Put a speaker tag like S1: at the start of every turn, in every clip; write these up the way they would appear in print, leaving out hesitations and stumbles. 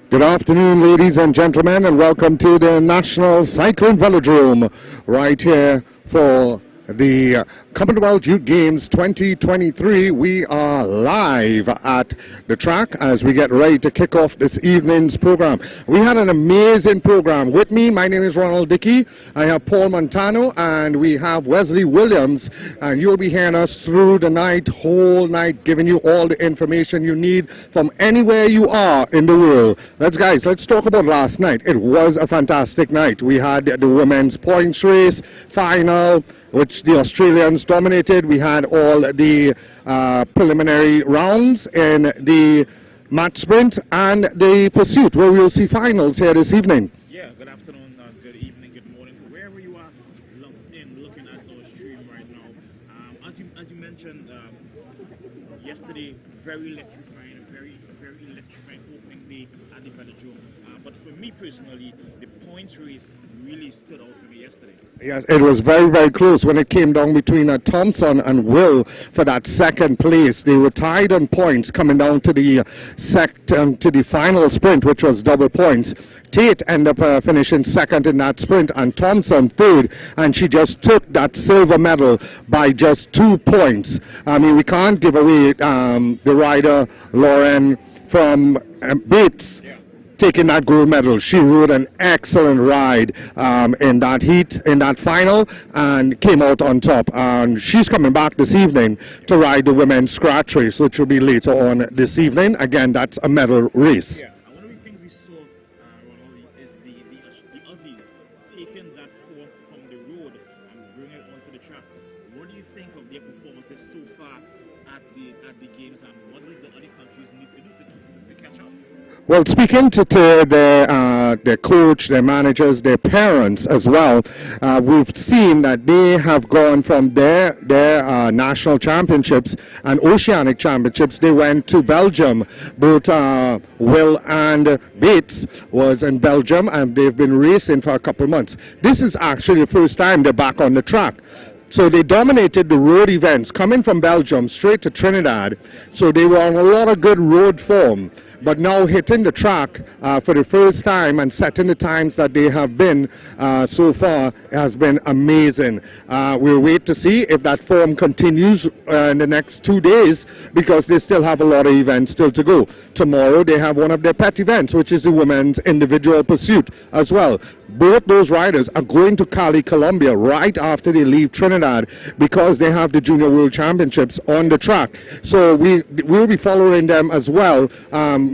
S1: Good afternoon, ladies and gentlemen, and welcome to the National Cycling Velodrome right here for the Commonwealth Youth Games 2023. We are live at the track as we get ready to kick off this evening's program. We had an amazing program. With me, my name is Ronald Dickey. I have Paul Montano and we have Wesley Williams, and you'll be hearing us through the night, whole night, giving you all the information you need from anywhere you are in the world. Let's talk about last night. It was a fantastic night. We had the women's points race final, which the Australians dominated. We had all the preliminary rounds in the match sprint and the pursuit, where we'll see finals here this evening.
S2: Yeah, good afternoon, good evening, good morning, wherever you are looking at our stream right now. As you mentioned, yesterday, very electrifying opening day at the Velodrome. But for me personally, the points race really stood out for me yesterday.
S1: Yes, it was very, very close when it came down between Thompson and Will for that second place. They were tied on points coming down to the final sprint, which was double points. Tate ended up finishing second in that sprint and Thompson third, and she just took that silver medal by just 2 points. I mean, we can't give away the rider Lauren from Bates taking that gold medal. She rode an excellent ride in that heat, in that final, and came out on top. And she's coming back this evening to ride the women's scratch race, which will be later on this evening. Again, that's a medal race.
S2: Yeah, one of the things we saw, Ronald, is the Aussies taking that form from the road and bringing it onto the track. What do you think of their performances so far at the games, and what do the other countries need to do to catch up?
S1: Well, speaking to their coach, their managers, their parents as well, we've seen that they have gone from their national championships and oceanic championships. They went to Belgium. Both Will and Bates was in Belgium, and they've been racing for a couple months. This is actually the first time they're back on the track. So they dominated the road events, coming from Belgium straight to Trinidad. So they were on a lot of good road form. But now hitting the track for the first time and setting the times that they have been so far has been amazing. We'll wait to see if that form continues in the next 2 days, because they still have a lot of events still to go. Tomorrow they have one of their pet events, which is the women's individual pursuit as well. Both those riders are going to Cali, Colombia right after they leave Trinidad, because they have the Junior World Championships on the track. So we'll be following them as well,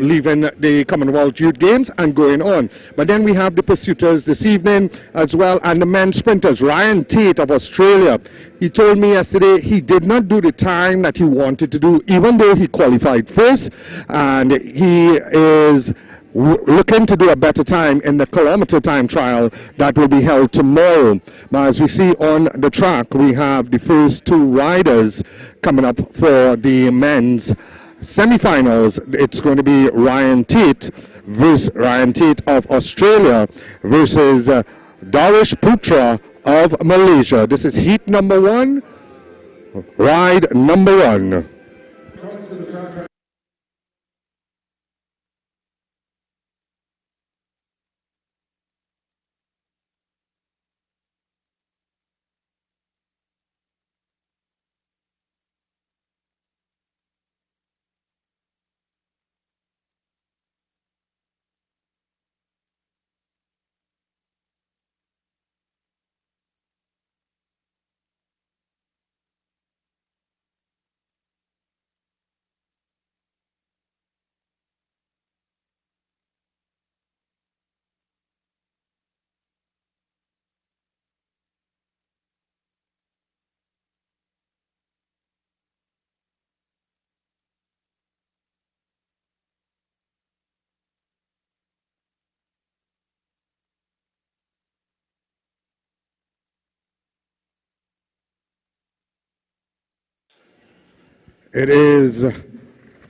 S1: leaving the Commonwealth Youth Games and going on. But then we have the pursuiters this evening as well, and the men's sprinters. Ryan Tate of Australia, he told me yesterday he did not do the time that he wanted to do, even though he qualified first, and he is looking to do a better time in the kilometer time trial that will be held tomorrow. But as we see on the track, we have the first two riders coming up for the men's semi-finals. It's going to be Ryan Tate of Australia versus Darish Putra of Malaysia. This is heat number 1, ride number 1. It is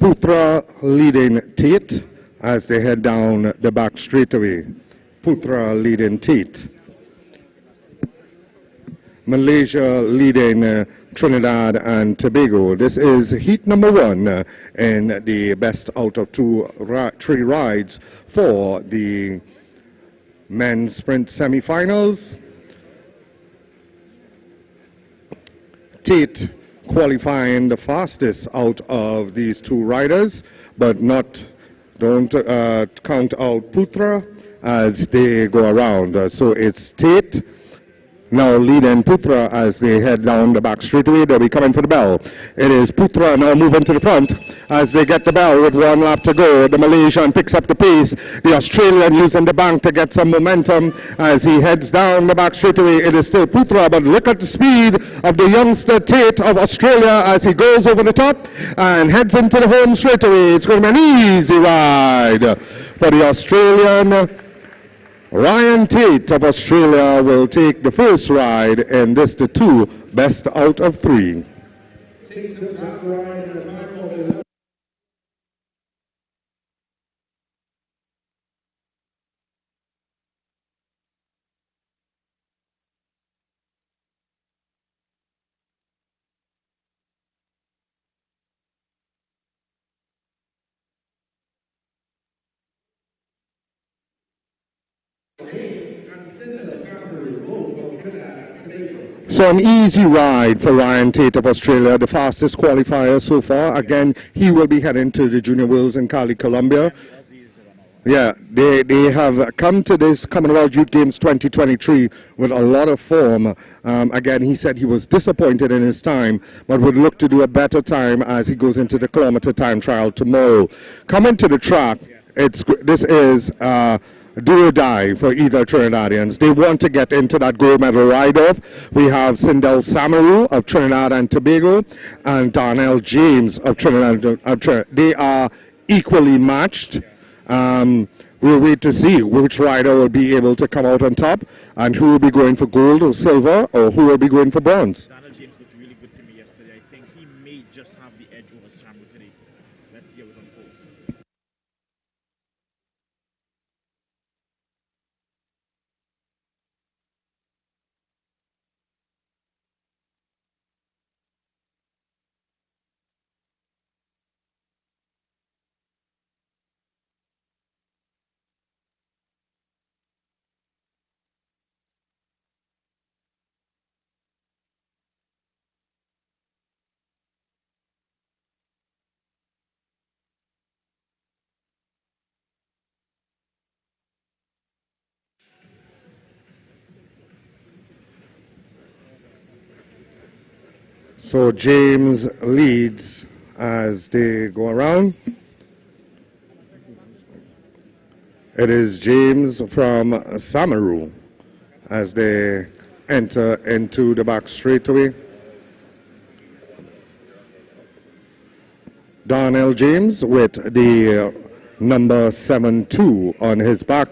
S1: Putra leading Tate as they head down the back straightaway. Putra leading Tate. Malaysia leading Trinidad and Tobago. This is heat number 1 in the best out of 3 rides for the men's sprint semi-finals. Tate qualifying the fastest out of these 2 riders, but don't count out Putra as they go around. So it's Tate now leading Putra as they head down the back straightaway. They'll be coming for the bell. It is Putra now moving to the front as they get the bell with 1 lap to go. The Malaysian picks up the pace. The Australian using the bank to get some momentum as he heads down the back straightaway. It is still Putra, but look at the speed of the youngster Tate of Australia as he goes over the top and heads into the home straightaway. It's going to be an easy ride for the Australian. Ryan Tate of Australia will take the first ride in this, the 2 best out of 3. So an easy ride for Ryan Tate of Australia, the fastest qualifier so far. Again, he will be heading to the Junior Worlds in Cali, Colombia. Yeah, they have come to this Commonwealth Youth Games 2023 with a lot of form. Again, he said he was disappointed in his time, but would look to do a better time as he goes into the kilometer time trial tomorrow. Coming to the track, this is do or die for either Trinidadians. They want to get into that gold medal ride-off. We have Sindel Samaru of Trinidad and Tobago and Darnell James of Trinidad. They are equally matched. We'll wait to see which rider will be able to come out on top and who will be going for gold or silver or who will be going for bronze.
S2: Darnell James looked really good to me yesterday. I think he may just have the edge over Samaru today. Let's see how it unfolds.
S1: So James leads as they go around. It is James from Samaru as they enter into the back straightaway. Darnell James with the number 7-2 on his back.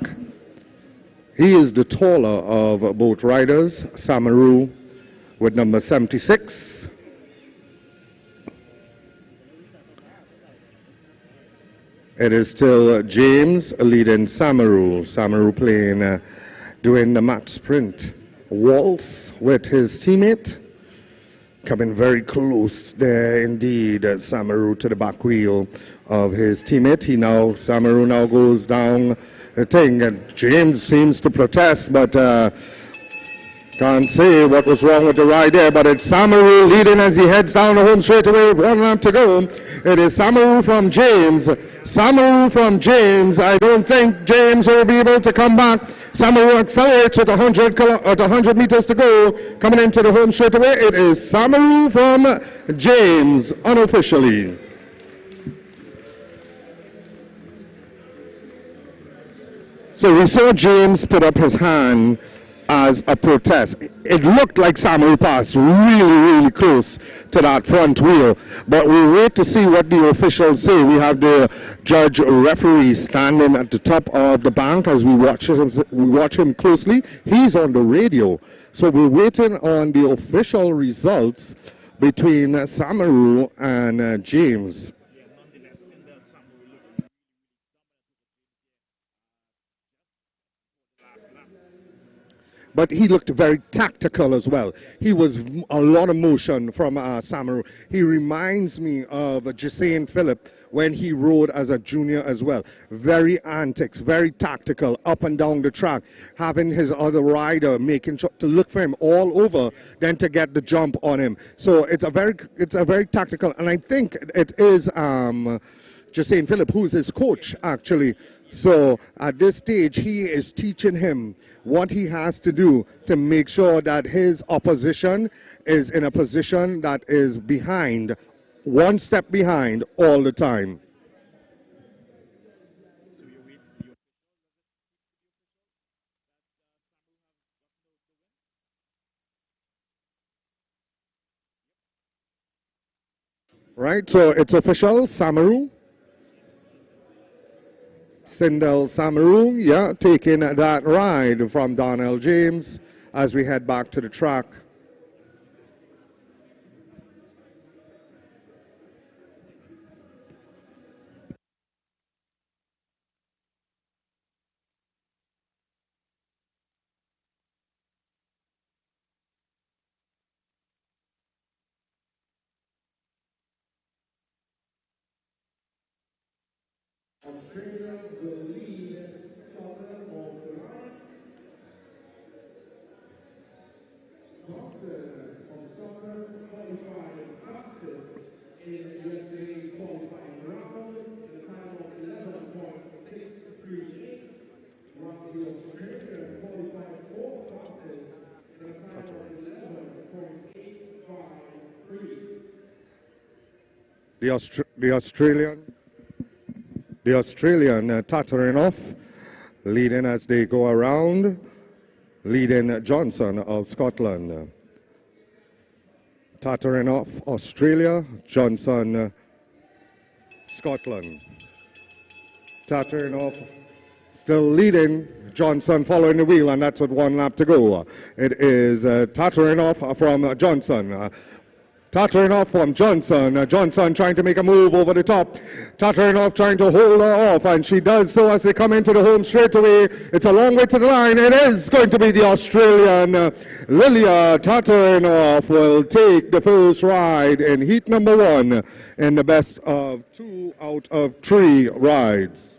S1: He is the taller of both riders. Samaru with number 76. It is still James leading Samaru. Samaru playing, doing the match sprint waltz with his teammate. Coming very close there indeed, Samaru to the back wheel of his teammate. Samaru now goes down the thing, and James seems to protest, but can't say what was wrong with the ride there, but it's Samaru leading as he heads down the home straightaway. 1 lap to go. It is Samaru from James. Samaru from James. I don't think James will be able to come back. Samaru accelerates with 100 meters to go. Coming into the home straightaway, it is Samaru from James, unofficially. So we saw James put up his hand as a protest. It looked like Samaru passed really close to that front wheel, but we wait to see what the officials say. We have the judge referee standing at the top of the bank as we watch him closely. He's on the radio, so we're waiting on the official results between Samaru and James. but he looked very tactical as well. He was a lot of motion from Samaru. He reminds me of Jason Phillip when he rode as a junior as well. Very antics, very tactical, up and down the track, having his other rider making sure to look for him all over, then to get the jump on him. So it's a very tactical, and I think it is Jason Phillip, who's his coach actually. So at this stage, he is teaching him what he has to do to make sure that his opposition is in a position that is behind, one step behind all the time. Right, so it's official, Samaru. Sindel Samaru, yeah, taking that ride from Donnell James as we head back to the track. The Australian tattering off, leading as they go around, leading Johnson of Scotland. Tattering off, Australia, Johnson, Scotland. Tattering off, still leading, Johnson following the wheel, and that's with 1 lap to go. It is tattering off from Johnson. Tattering off from Johnson. Johnson trying to make a move over the top. Tattering off trying to hold her off, and she does so as they come into the home straightaway. It's a long way to the line. It is going to be the Australian Lilia Tattering off will take the first ride in heat number 1 in the best of 2 out of 3 rides.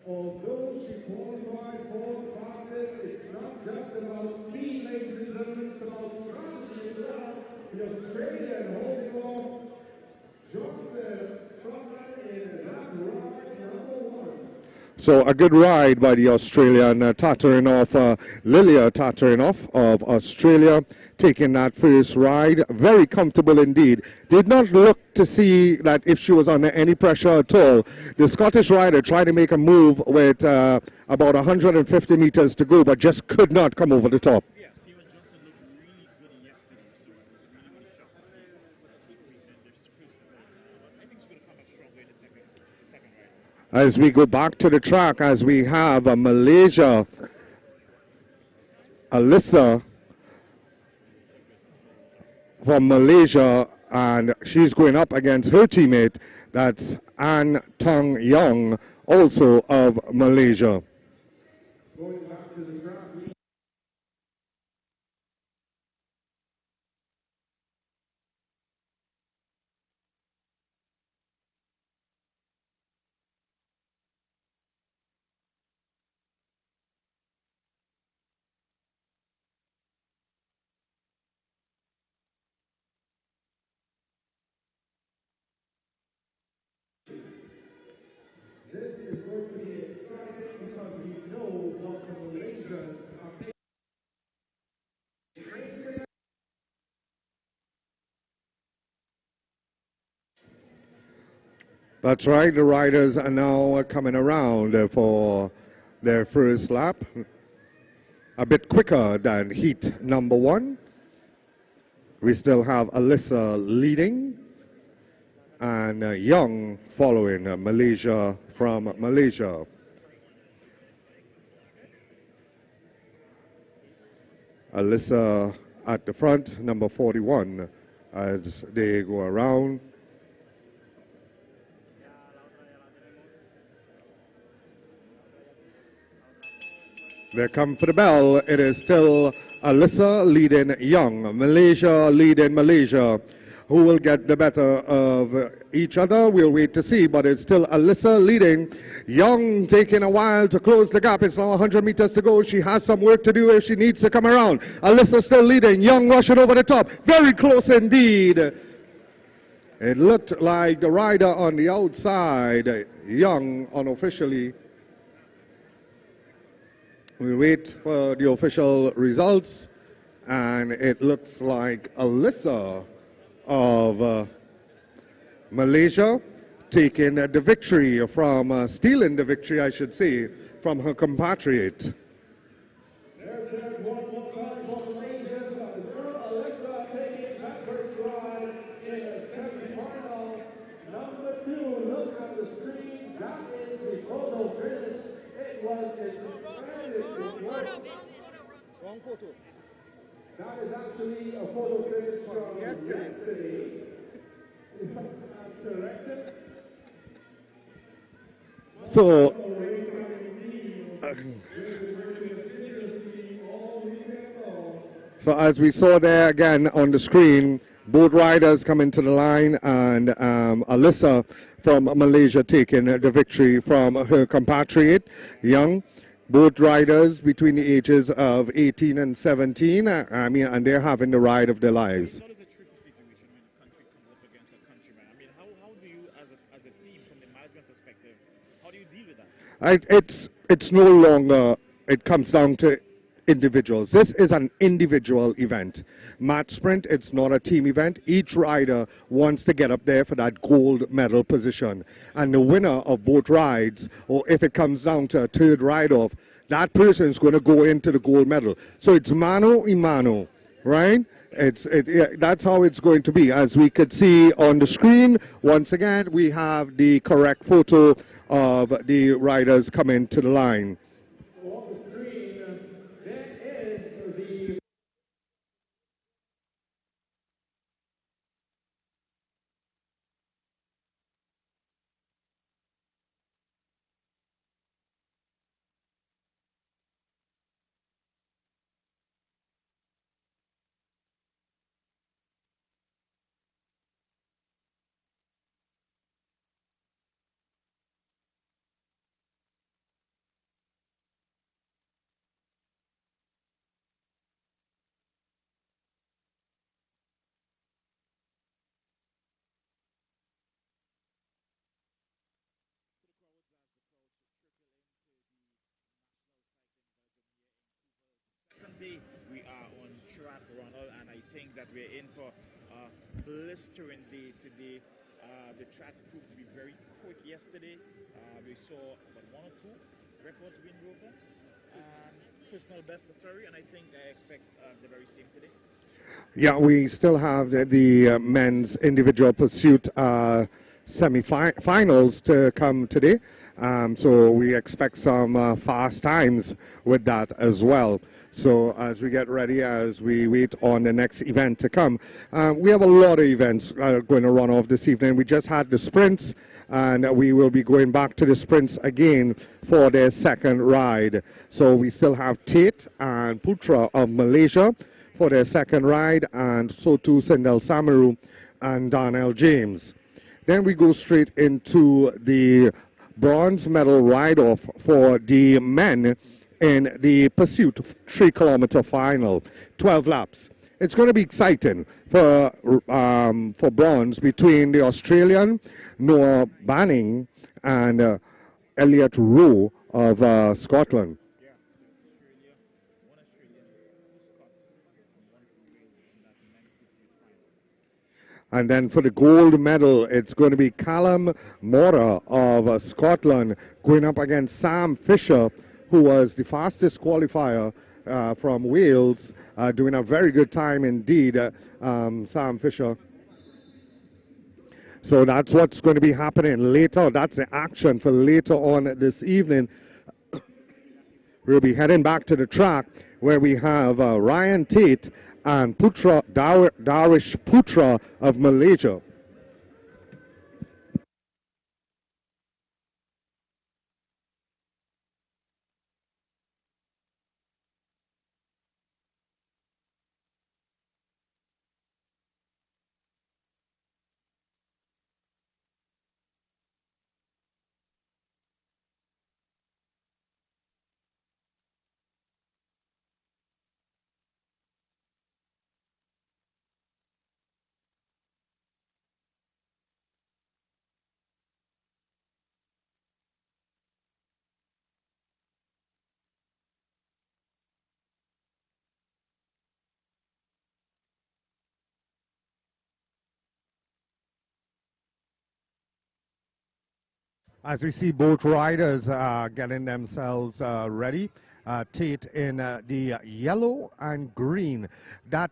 S3: Although she qualified for classes, it's not just about speed, ladies and gentlemen, it's about strategy as well. The Australian holding off Johnson, Scotland in that ride number 1.
S1: So a good ride by the Australian tattering off, Lilia tattering off of Australia, taking that first ride. Very comfortable indeed. Did not look to see that if she was under any pressure at all. The Scottish rider tried to make a move with about 150 meters to go, but just could not come over the top.
S2: Yeah, Sarah Johnson looked really good yesterday, so I was really shocked to see she's making this first ride. But I think she's going to come back stronger in the second ride.
S1: As we go back to the track, as we have Malaysia, Alyssa from Malaysia, and she's going up against her teammate, that's An Tung Yong, also of Malaysia.
S3: Going back to the track. This is going to be exciting because we know what the Malaysians are paying.
S1: That's right, the riders are now coming around for their first lap. A bit quicker than heat number 1. We still have Alyssa leading and Young following Malaysia from Malaysia. Alyssa at the front, number 41, as they go around. They come for the bell. It is still Alyssa leading Young, Malaysia leading Malaysia. Who will get the better of each other? We'll wait to see, but it's still Alyssa leading. Young taking a while to close the gap. It's now 100 meters to go. She has some work to do if she needs to come around. Alyssa still leading. Young rushing over the top. Very close indeed. It looked like the rider on the outside, Young, unofficially. We wait for the official results, and it looks like Alyssa of Malaysia taking the victory from, stealing the victory, I should say, from her compatriot.
S3: There's one more time for Malaysia. Alexa taking that first ride in the semi-final. Number 2, look at the screen. That is the photo finish. It was incredible.
S1: Wrong photo.
S3: That is actually a photo finish from yesterday. Corrected.
S1: So, so as we saw there again on the screen, both riders come into the line, and Alyssa from Malaysia taking the victory from her compatriot, Young. Both riders between the ages of 18 and 17, and they're having the ride of their lives.
S2: It's always a tricky situation when a country comes up against a countryman. I mean, how do you, as a team, from the management perspective, how do you deal with that?
S1: It's no longer, it comes down to individuals. This is an individual event. Match sprint, it's not a team event. Each rider wants to get up there for that gold medal position. And the winner of both rides, or if it comes down to a third ride off, that person is going to go into the gold medal. So it's mano a mano, right? That's how it's going to be. As we could see on the screen, once again, we have the correct photo of the riders coming to the line.
S2: We are on track, Ronald, and I think that we're in for a blistering day today. The track proved to be very quick yesterday. We saw one or two records being broken, and personal best, and I think I expect the very same today.
S1: Yeah, we still have the men's individual pursuit semi-finals to come today. So we expect some fast times with that as well. So as we get ready, as we wait on the next event to come, we have a lot of events going to run off this evening. We just had the sprints, and we will be going back to the sprints again for their second ride. So we still have Tate and Putra of Malaysia for their second ride, and so too Sindel Samaru and Darnell James. Then we go straight into the bronze medal ride-off for the men in the pursuit 3-kilometer final, 12 laps. It's going to be exciting for bronze between the Australian Noah Banning and Elliot Rowe of Scotland. And then for the gold medal, it's going to be Callum Mora of Scotland going up against Sam Fisher, who was the fastest qualifier from Wales, doing a very good time indeed, Sam Fisher. So that's what's going to be happening later. That's the action for later on this evening. We'll be heading back to the track where we have Ryan Tate and Putra Darish Putra of Malaysia. As we see both riders getting themselves ready, Tate in the yellow and green, that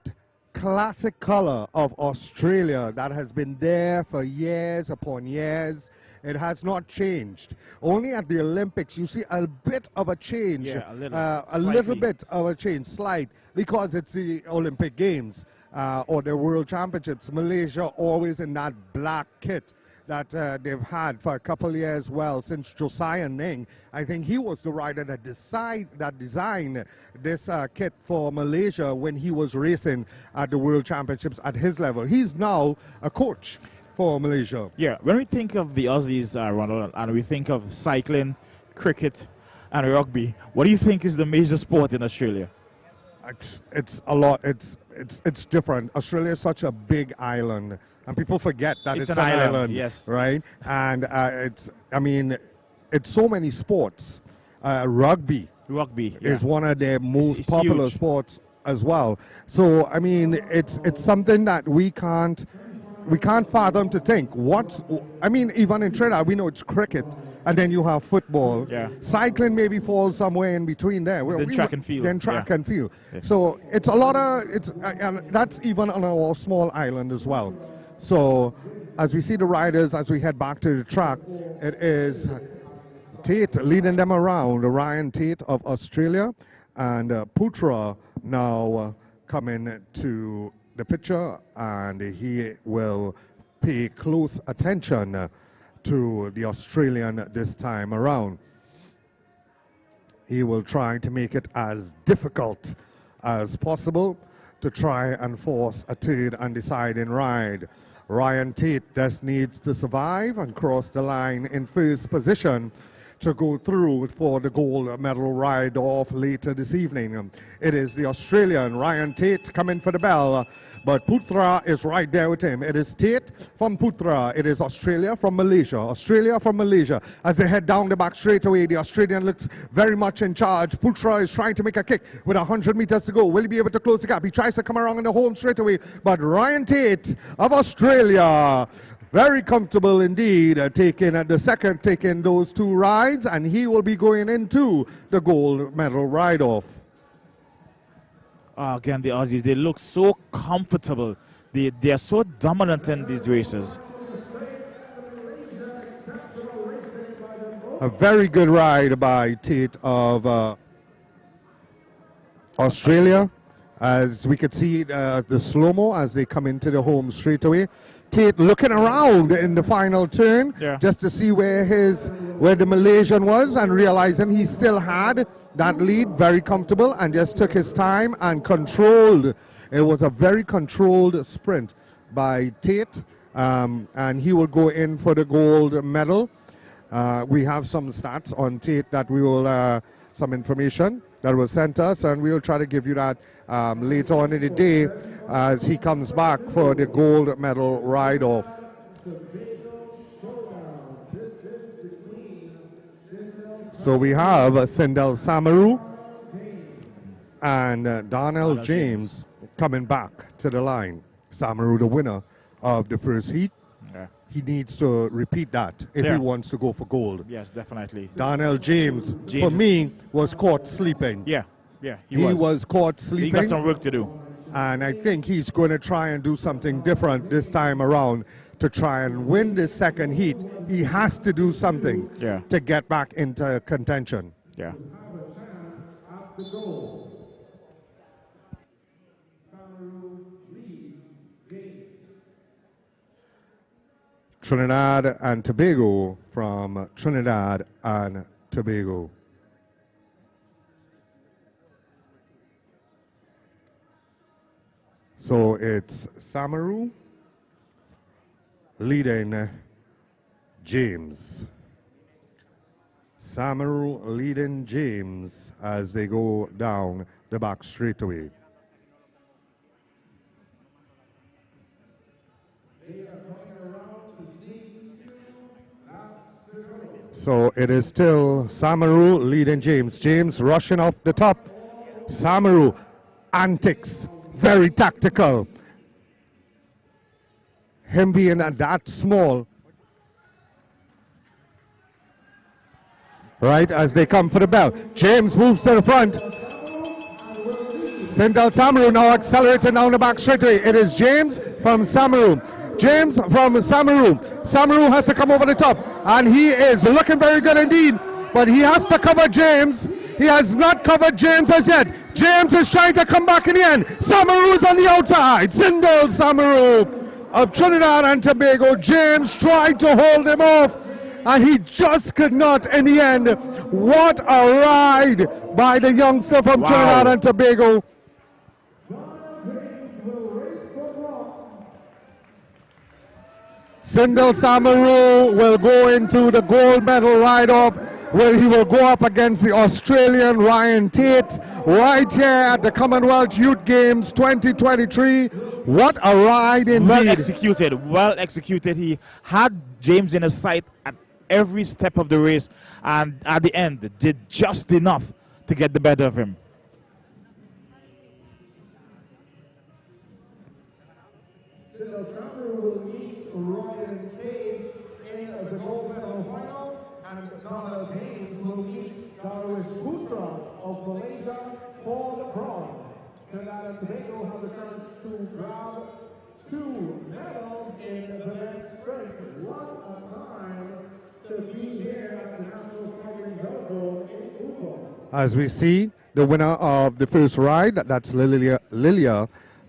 S1: classic color of Australia that has been there for years upon years. It has not changed. Only at the Olympics you see a bit of a change,
S2: Yeah,
S1: a little bit of a change, slight, because it's the Olympic Games or the World Championships. Malaysia always in that black kit that they've had for a couple years, well, since Josiah Ning. I think he was the rider that designed this kit for Malaysia when he was racing at the World Championships at his level. He's now a coach for Malaysia.
S2: Yeah, when we think of the Aussies, Ronald, and we think of cycling, cricket, and rugby, what do you think is the major sport in Australia?
S1: It's a lot. It's different. Australia is such a big island, and people forget that it's an island.
S2: Yes,
S1: right. And it's so many sports. Rugby is one of their most popular
S2: huge
S1: sports as well. So I mean, it's something that we can't fathom to think. Even in Trinidad, we know it's cricket. And then you have football.
S2: Yeah.
S1: Cycling maybe falls somewhere in between there.
S2: Then track and field.
S1: Then track and field.
S2: Yeah.
S1: So it's a lot of, and that's even on our small island as well. So as we see the riders, as we head back to the track, it is Tate leading them around, Ryan Tate of Australia, and Putra now coming to the picture, and he will pay close attention to the Australian this time around. He will try to make it as difficult as possible to try and force a third and deciding ride. Ryan Tate just needs to survive and cross the line in first position to go through for the gold medal ride off later this evening. It is the Australian Ryan Tate coming for the bell, but Putra is right there with him. It is Tate from Putra. It is Australia from Malaysia. Australia from Malaysia. As they head down the back straightaway, the Australian looks very much in charge. Putra is trying to make a kick with 100 meters to go. Will he be able to close the gap? He tries to come around in the home straightaway, but Ryan Tate of Australia, very comfortable indeed, taking those two rides, and he will be going into the gold medal ride-off.
S2: Again, the Aussies, they look so comfortable. They are so dominant in these races.
S1: A very good ride by Tate of Australia. As we could see the slow-mo as they come into the home straightaway. Tate looking around in the final turn just to see where the Malaysian was, and realizing he still had that lead, very comfortable, and just took his time and controlled. It was a very controlled sprint by Tate, and he will go in for the gold medal. We have some stats on Tate that we will, some information that was sent us, and we will try to give you that later on in the day as he comes back for the gold medal ride-off. So we have Sindel Samaru and Darnell James coming back to the line. Samaru, the winner of the first heat.
S2: Yeah.
S1: He needs to repeat that if he wants to go for gold.
S2: Yes, definitely.
S1: Darnell James, for me, was caught sleeping.
S2: Yeah, he
S1: was caught sleeping.
S2: He got some work to do.
S1: And I think he's going to try and do something different this time around to try and win this second heat. He has to do something to get back into contention.
S2: Yeah.
S1: Trinidad and Tobago from Trinidad and Tobago. So it's Samaru leading James. Samaru leading James as they go down the back straightaway. So it is still Samaru leading James. James rushing off the top. Samaru, antics, very tactical. Him being that small. right, as they come for the bell. James moves to the front. Sindel Samaru now accelerating down the back straightaway. It is James from Samaru. James from Samaru. Samaru has to come over the top, and he is looking very good indeed, but he has to cover James. He has not covered James as yet. James is trying to come back in the end. Samaru's on the outside. Sindel Samaru of Trinidad and Tobago. James tried to hold him off, and he just could not in the end. What a ride by the youngster from Trinidad and Tobago. Sindel Samaru will go into the gold medal ride-off, where he will go up against the Australian Ryan Tate right here at the Commonwealth Youth Games 2023. What a ride indeed.
S2: Well executed, well executed. He had James in his sight at every step of the race, and at the end did just enough to get the better of him.
S3: Of Malaysia for the bronze. Trinidad and Tobago have the chance to grab 2 medals in the next sprint. What a time to be here at the National Cycling Velodrome in Ugo.
S1: As we see the winner of the first ride, that's Lilia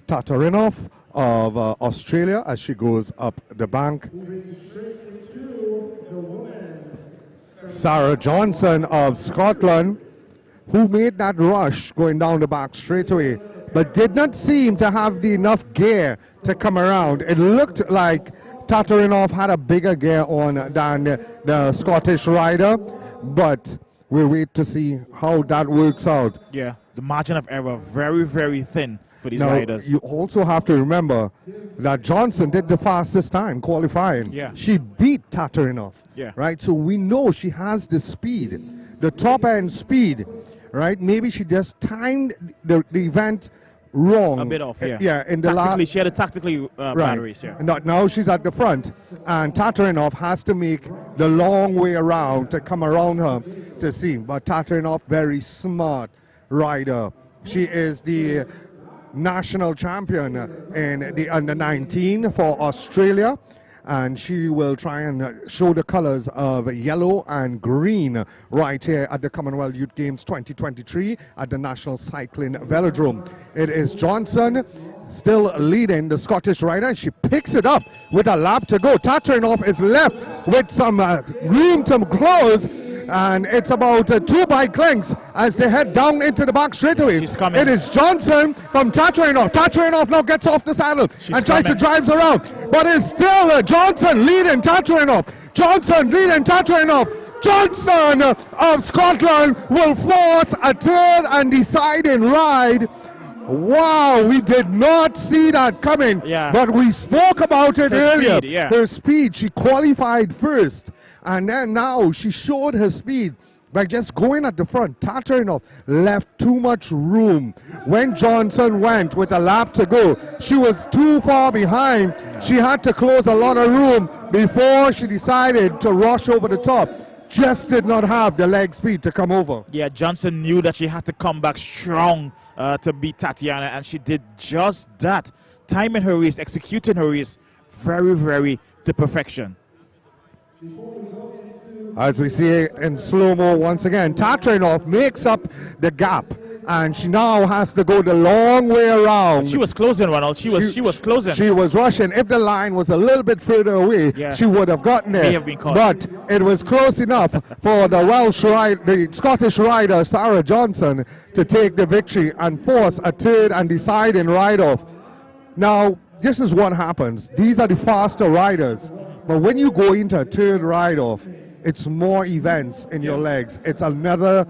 S1: Tatarinov of Australia, as she goes up the bank.
S3: Moving straight into the women's.
S1: Sarah Johnson of Scotland, who made that rush going down the back straightaway, but did not seem to have the enough gear to come around. It looked like Tatarinov had a bigger gear on than the Scottish rider, but we'll wait to see how that works out.
S2: Yeah, the margin of error very, very thin for these
S1: Now,
S2: riders.
S1: you also have to remember that Johnson did the fastest time qualifying.
S2: Yeah.
S1: She beat Tatarinov,
S2: Yeah.
S1: right? So we know she has the speed, the top end speed, right? Maybe she just timed the event wrong.
S2: A bit off, yeah.
S1: Yeah, in the
S2: Tactically,
S1: last.
S2: she had a tactically batteries, yeah.
S1: Now she's at the front, and Tatarinov has to make the long way around to come around her to see. But Tatarinov, very smart rider. She is the national champion in the under-19 for Australia, and she will try and show the colors of yellow and green right here at the Commonwealth Youth Games 2023 at the National Cycling Velodrome. It is Johnson still leading the Scottish rider. She picks it up with a lap to go. Tatarinov is left with some room to close, and it's about 2 bike lengths as they head down into the back straightaway.
S2: She's coming.
S1: It is Johnson from Tatarinov. Tatarinov now gets off the saddle and tries to drive around, but it's still Johnson leading Tatarinov. Johnson leading Tatarinov. Johnson of Scotland will force a third and deciding ride. Wow, we did not see that coming, but we spoke about it earlier.
S2: Speed, yeah.
S1: Her speed, she qualified first, and then now she showed her speed by just going at the front. Tatarinov left too much room. When Johnson went with a lap to go, she was too far behind. She had to close a lot of room before she decided to rush over the top. Just did not have the leg speed to come over.
S2: Yeah, Johnson knew that she had to come back strong to beat Tatiana, and she did just that. Timing her race, executing her race very, very to perfection.
S1: As we see in slow-mo once again, Tatarinov makes up the gap, and she now has to go the long way around.
S2: She was closing, Ronald. She was closing.
S1: She was rushing. If the line was a little bit further away, she would have gotten there.
S2: May have been caught.
S1: But it was close enough for the Scottish rider, Sarah Johnson, to take the victory and force a third and deciding ride-off. Now, this is what happens. These are the faster riders. But when you go into a third ride-off, it's more events in your legs. It's another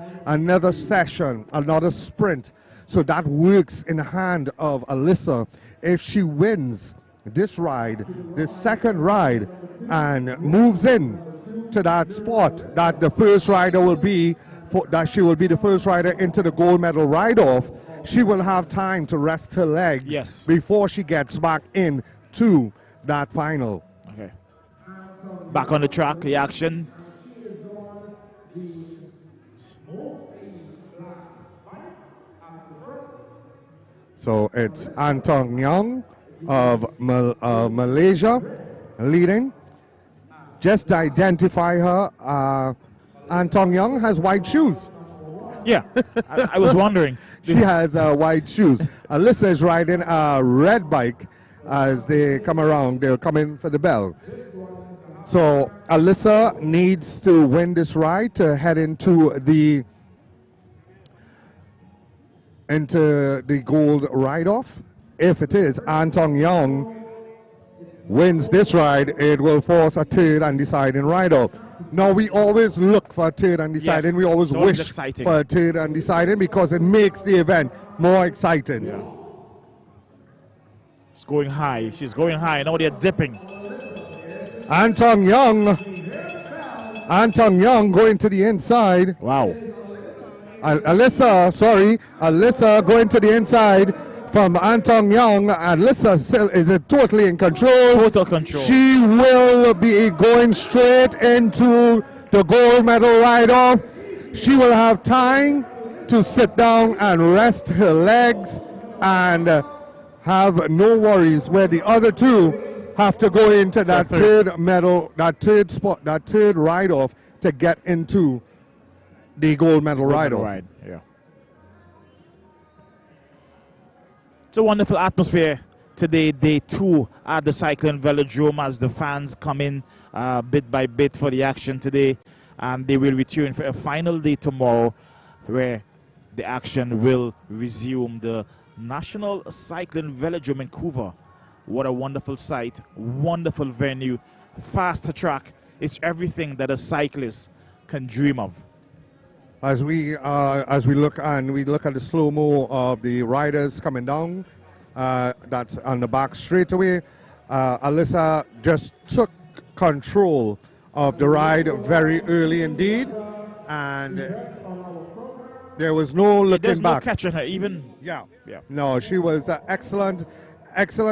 S1: session, another sprint. So that works in the hand of Alyssa. If she wins this ride, the second ride, and moves in to that spot that the first rider will be, that she will be the first rider into the gold medal ride-off, she will have time to rest her legs before she gets back into that final.
S2: Okay. Back on the track, the action.
S1: So it's Antong Young of Malaysia leading. Just to identify her, Antong Young has white shoes.
S2: Yeah, I was wondering.
S1: She has white shoes. Alyssa is riding a red bike as they come around. They'll come in for the bell. So Alyssa needs to win this ride to head into the gold ride-off. If it is Antong Young wins this ride, it will force a third and deciding ride-off. Now, we always look for a third and deciding.
S2: Yes,
S1: we always
S2: it's always
S1: wish
S2: exciting.
S1: for a third and deciding because it makes the event more exciting.
S2: Yeah. She's going high. She's going high. Now they're dipping.
S1: Antong Young going to the inside.
S2: Wow.
S1: Alyssa going to the inside from Antong Young. Alyssa is totally in control.
S2: Total control.
S1: She will be going straight into the gold medal ride-off. She will have time to sit down and rest her legs and have no worries, where the other two have to go into that third medal, that third spot, that third ride-off to get into the gold medal ride-off.
S2: Right, yeah. It's a wonderful atmosphere today, day 2 at the Cycling Velodrome, as the fans come in bit by bit for the action today, and they will return for a final day tomorrow where the action will resume. The National Cycling Velodrome in Vancouver. What a wonderful site, wonderful venue, fast track. It's everything that a cyclist can dream of.
S1: As we look at the slow-mo of the riders coming down, that's on the back straightaway. Alyssa just took control of the ride very early indeed, and there was no looking
S2: There's
S1: back.
S2: no catching her even.
S1: Yeah.
S2: Yeah.
S1: No, she was excellent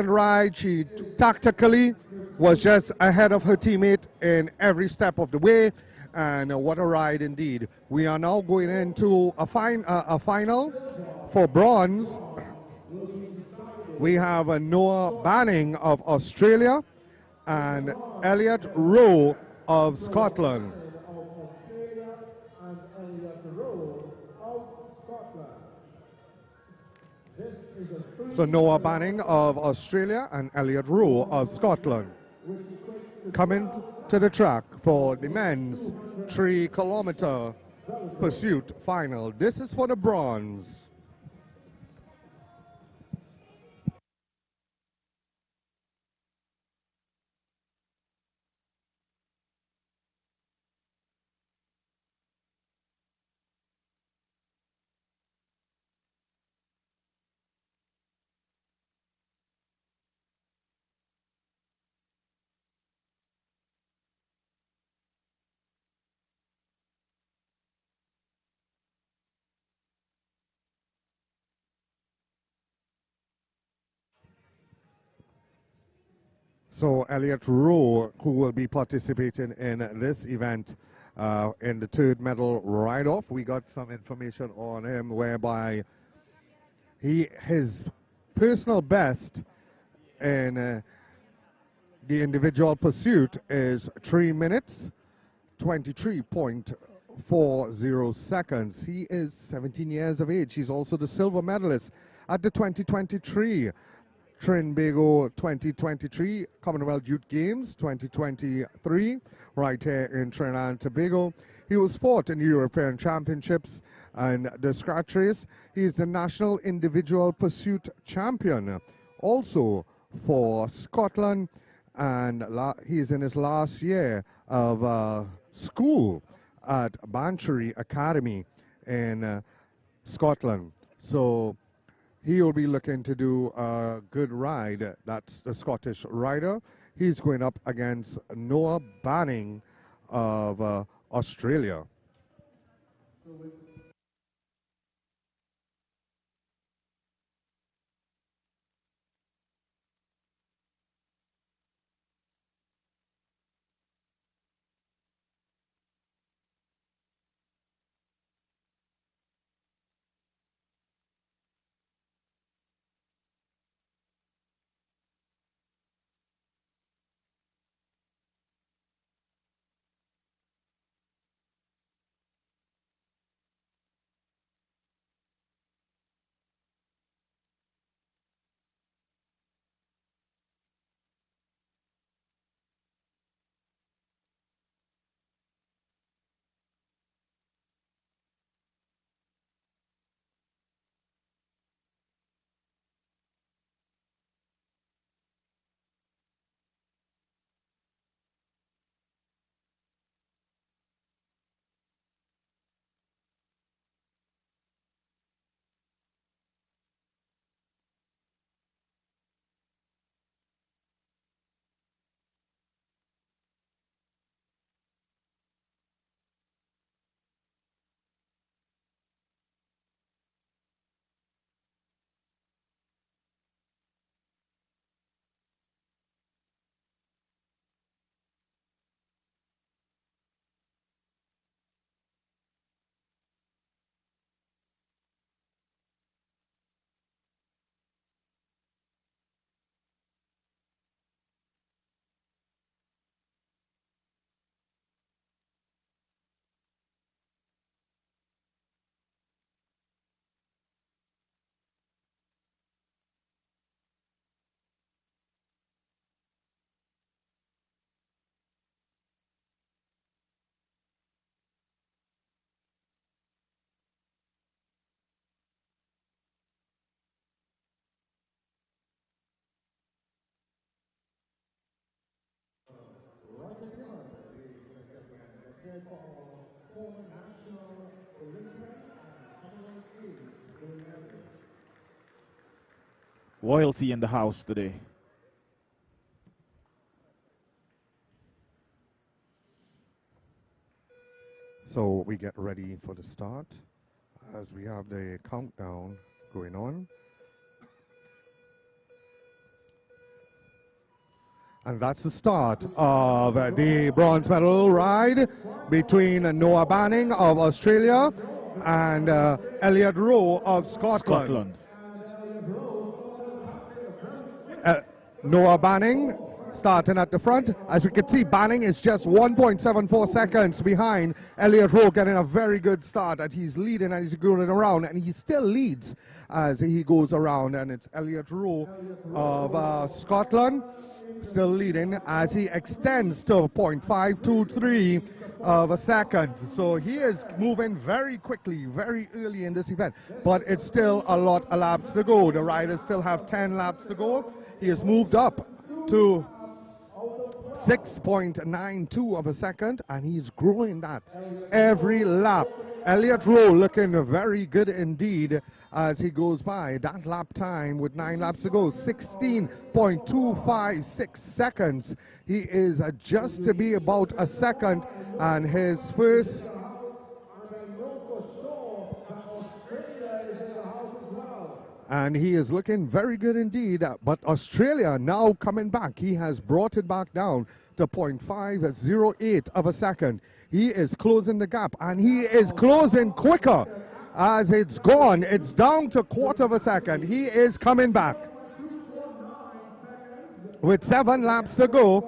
S1: ride. She tactically was just ahead of her teammate in every step of the way. And what a ride indeed. We are now going into a final for bronze. We have Noah Banning of Australia and Elliot Rowe of Scotland. So Noah Banning of Australia and Elliot Rowe of Scotland coming to the track for the men's 3-kilometer pursuit final. This is for the bronze. So Elliot Rowe, who will be participating in this event in the third medal ride-off, we got some information on him whereby his personal best in the individual pursuit is 3 minutes, 23.40 seconds. He is 17 years of age. He's also the silver medalist at the 2023 Trinbago 2023 Commonwealth Youth Games 2023 right here in Trinidad and Tobago. He was fourth in the European Championships and the scratch race. He is the National Individual Pursuit Champion also for Scotland, and he is in his last year of school at Bantry Academy in Scotland. So he will be looking to do a good ride. That's the Scottish rider. He's going up against Noah Banning of Australia.
S2: Royalty in the house today.
S1: So we get ready for the start as we have the countdown going on. And that's the start of the bronze medal ride between Noah Banning of Australia and Elliot Rowe of Scotland. Noah Banning starting at the front. As we can see, Banning is just 1.74 seconds behind Elliot Rowe, getting a very good start. And he's leading and he's going around, and he still leads as he goes around. And it's Elliot Rowe of Scotland still leading as he extends to 0.523 of a second. So he is moving very quickly, very early in this event, but it's still a lot of laps to go. The riders still have 10 laps to go. He has moved up to 6.92 of a second, and he's growing that every lap. Elliot Rowe looking very good indeed as he goes by. That lap time with 9 laps to go, 16.256 seconds. He is just to be about a second, and his first and he is looking very good indeed. But Australia now coming back. He has brought it back down to 0.508 of a second. He is closing the gap, and he is closing quicker as it's gone. It's down to 1/4 of a second. He is coming back with 7 laps to go,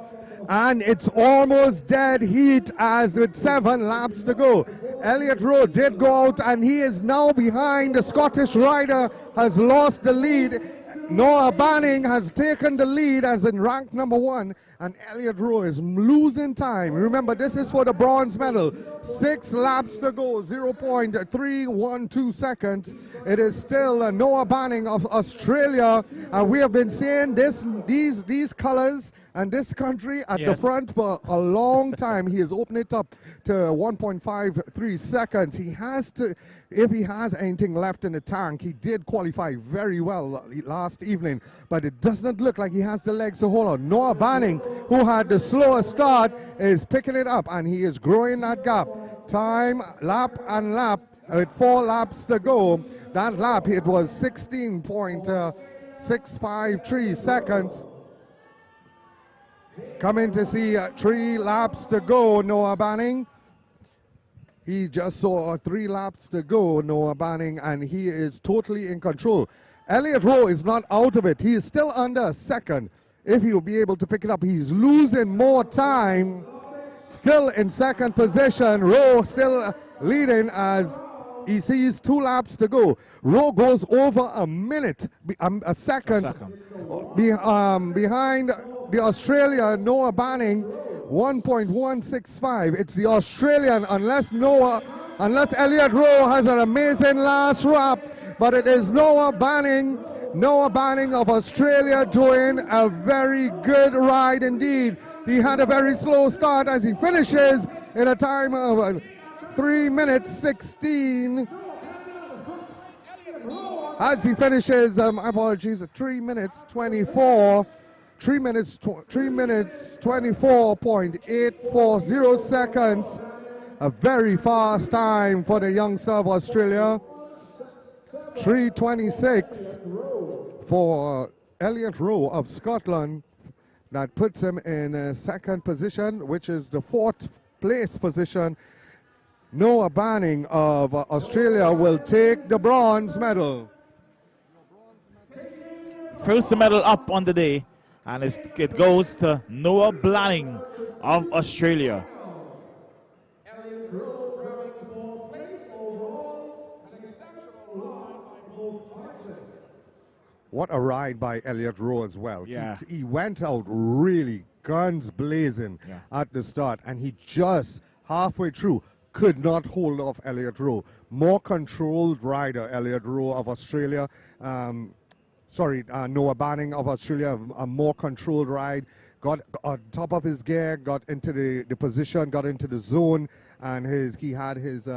S1: and it's almost dead heat as with 7 laps to go. Elliot Rowe did go out, and he is now behind. The Scottish rider has lost the lead. Noah Banning has taken the lead as in rank number 1, and Elliot Rowe is losing time. Remember, this is for the bronze medal. 6 laps to go, 0.312 seconds. It is still Noah Banning of Australia, and we have been seeing these colors and this country at the front for a long time. He has opened it up to 1.53 seconds. He has to, if he has anything left in the tank. He did qualify very well last evening, but it does not look like he has the legs to hold on. Noah Banning, who had the slowest start, is picking it up, and he is growing that gap. Time, lap and lap, with 4 laps to go. That lap, it was 16.653 seconds. Coming to see 3 laps to go, Noah Banning. He just saw 3 laps to go, Noah Banning, and he is totally in control. Elliot Rowe is not out of it. He is still under a second. If he'll be able to pick it up, he's losing more time. Still in second position. Rowe still leading as he sees 2 laps to go. Rowe goes over a minute, a second. Behind the Australian Noah Banning, 1.165. It's the Australian, unless Elliot Rowe has an amazing last lap, but it is Noah Banning of Australia doing a very good ride indeed. He had a very slow start as he finishes in a time of 3 minutes 16. As he finishes, my apologies, 3 minutes 24. 3 minutes 24.840 seconds. A very fast time for the youngster of Australia. 3:26 for Elliot Rowe of Scotland. That puts him in second position, which is the 4th place position. Noah Banning of Australia will take the bronze medal.
S2: First medal up on the day, and it goes to Noah Banning of Australia.
S1: What a ride by Elliot Rowe as well.
S2: Yeah.
S1: He went out really guns blazing at the start, and he just halfway through could not hold off Elliot Rowe. More controlled rider, Elliot Rowe of Australia. Noah Banning of Australia, a more controlled ride. Got on top of his gear, got into the position, got into the zone, and he had his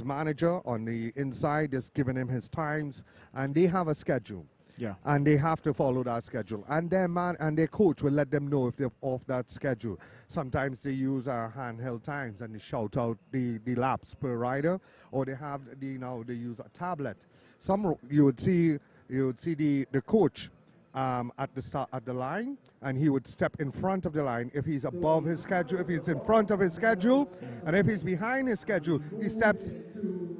S1: manager on the inside just giving him his times, and they have a schedule.
S2: Yeah.
S1: And they have to follow that schedule. And their man and their coach will let them know if they're off that schedule. Sometimes they use handheld times and they shout out the laps per rider, or they have they use a tablet. Some you would see the coach at the line, and he would step in front of the line if he's above his schedule, if he's in front of his schedule, and if he's behind his schedule, he steps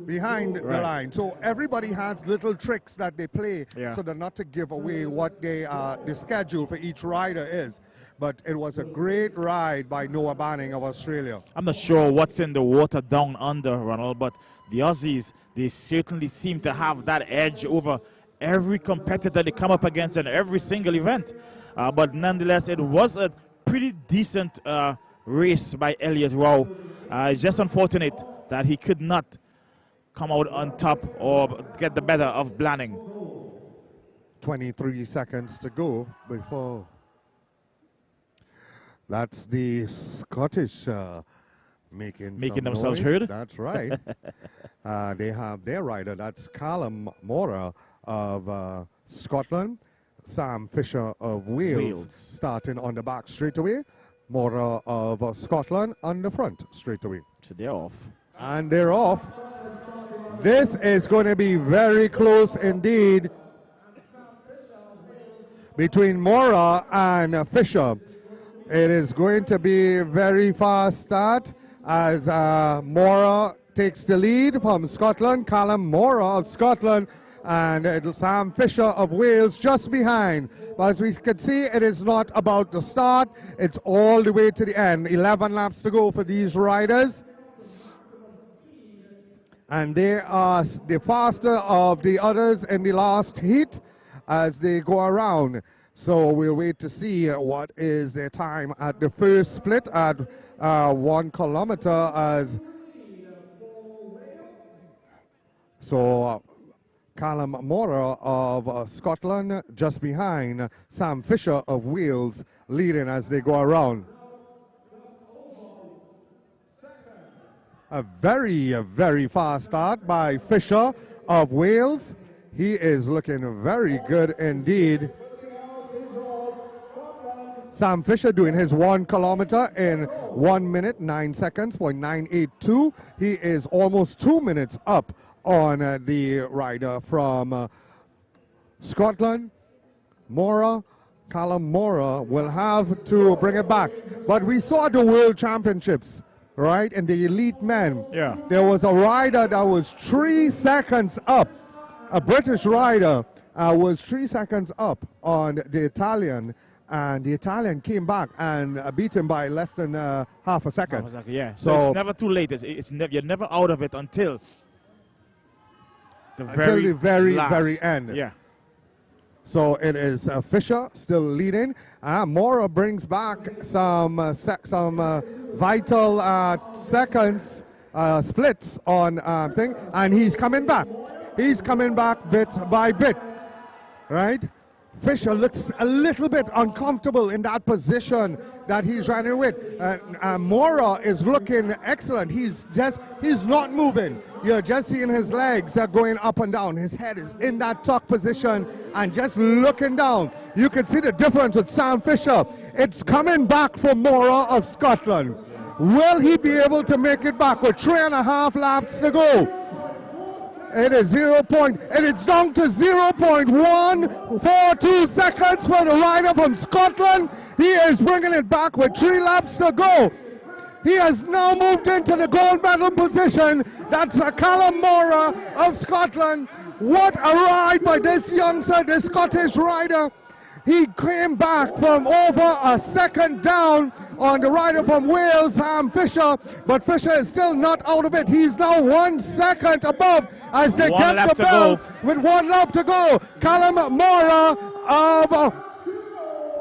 S1: behind the line. So everybody has little tricks that they play so that not to give away what the schedule for each rider is. But it was a great ride by Noah Banning of Australia.
S2: I'm not sure what's in the water down under, Ronald, but the Aussies, they certainly seem to have that edge over every competitor they come up against in every single event. But nonetheless, it was a pretty decent race by Elliot Rowe. It's just unfortunate that he could not come out on top or get the better of Banning.
S1: 23 seconds to go before. That's the Scottish making
S2: themselves
S1: noise.
S2: heard.
S1: That's right. They have their rider. That's Callum Mora of Scotland. Sam Fisher of Wales starting on the back straight away. Mora of Scotland on the front straight away.
S2: So they're off.
S1: And they're off. This is going to be very close indeed between Mora and Fisher. It is going to be a very fast start as Mora takes the lead from Scotland. Callum Mora of Scotland and Sam Fisher of Wales just behind. But as we can see, it is not about the start. It's all the way to the end. 11 laps to go for these riders. And they are the faster of the others in the last heat as they go around. So we'll wait to see what is their time at the first split at 1 kilometer. So Callum Mora of Scotland just behind, Sam Fisher of Wales leading as they go around. A very fast start by Fisher of Wales. He is looking very good indeed. Sam Fisher doing his 1 kilometer in 1 minute, 9 seconds, .982. He is almost 2 minutes up on the rider from Scotland. Callum Mora will have to bring it back. But we saw the World Championships, right, in the elite men.
S2: Yeah.
S1: There was a rider that was 3 seconds up. A British rider was 3 seconds up on the Italian, and the Italian came back and beat him by less than half a second.
S2: Yeah. So it's never too late. You're never out of it until the
S1: very end.
S2: Yeah.
S1: So it is Fisher still leading. Mora brings back some vital seconds, splits on thing, and he's coming back. He's coming back bit by bit, right? Fisher looks a little bit uncomfortable in that position that he's running with. Mora is looking excellent. He's not moving. You're just seeing his legs are going up and down. His head is in that tuck position and just looking down. You can see the difference with Sam Fisher. It's coming back for Mora of Scotland. Will he be able to make it back with 3.5 laps to go? It is it's down to 0.142 seconds for the rider from Scotland. He is bringing it back with 3 laps to go. He has now moved into the gold medal position. That's Callum Mora of Scotland. What a ride by this youngster, this Scottish rider. He came back from over a second down on the rider from Wales, Sam Fisher, but Fisher is still not out of it. He's now 1 second above as they get the bell with 1 lap to go. Callum Mora of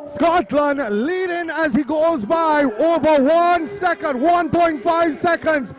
S1: Scotland leading as he goes by over 1 second, 1.5 seconds.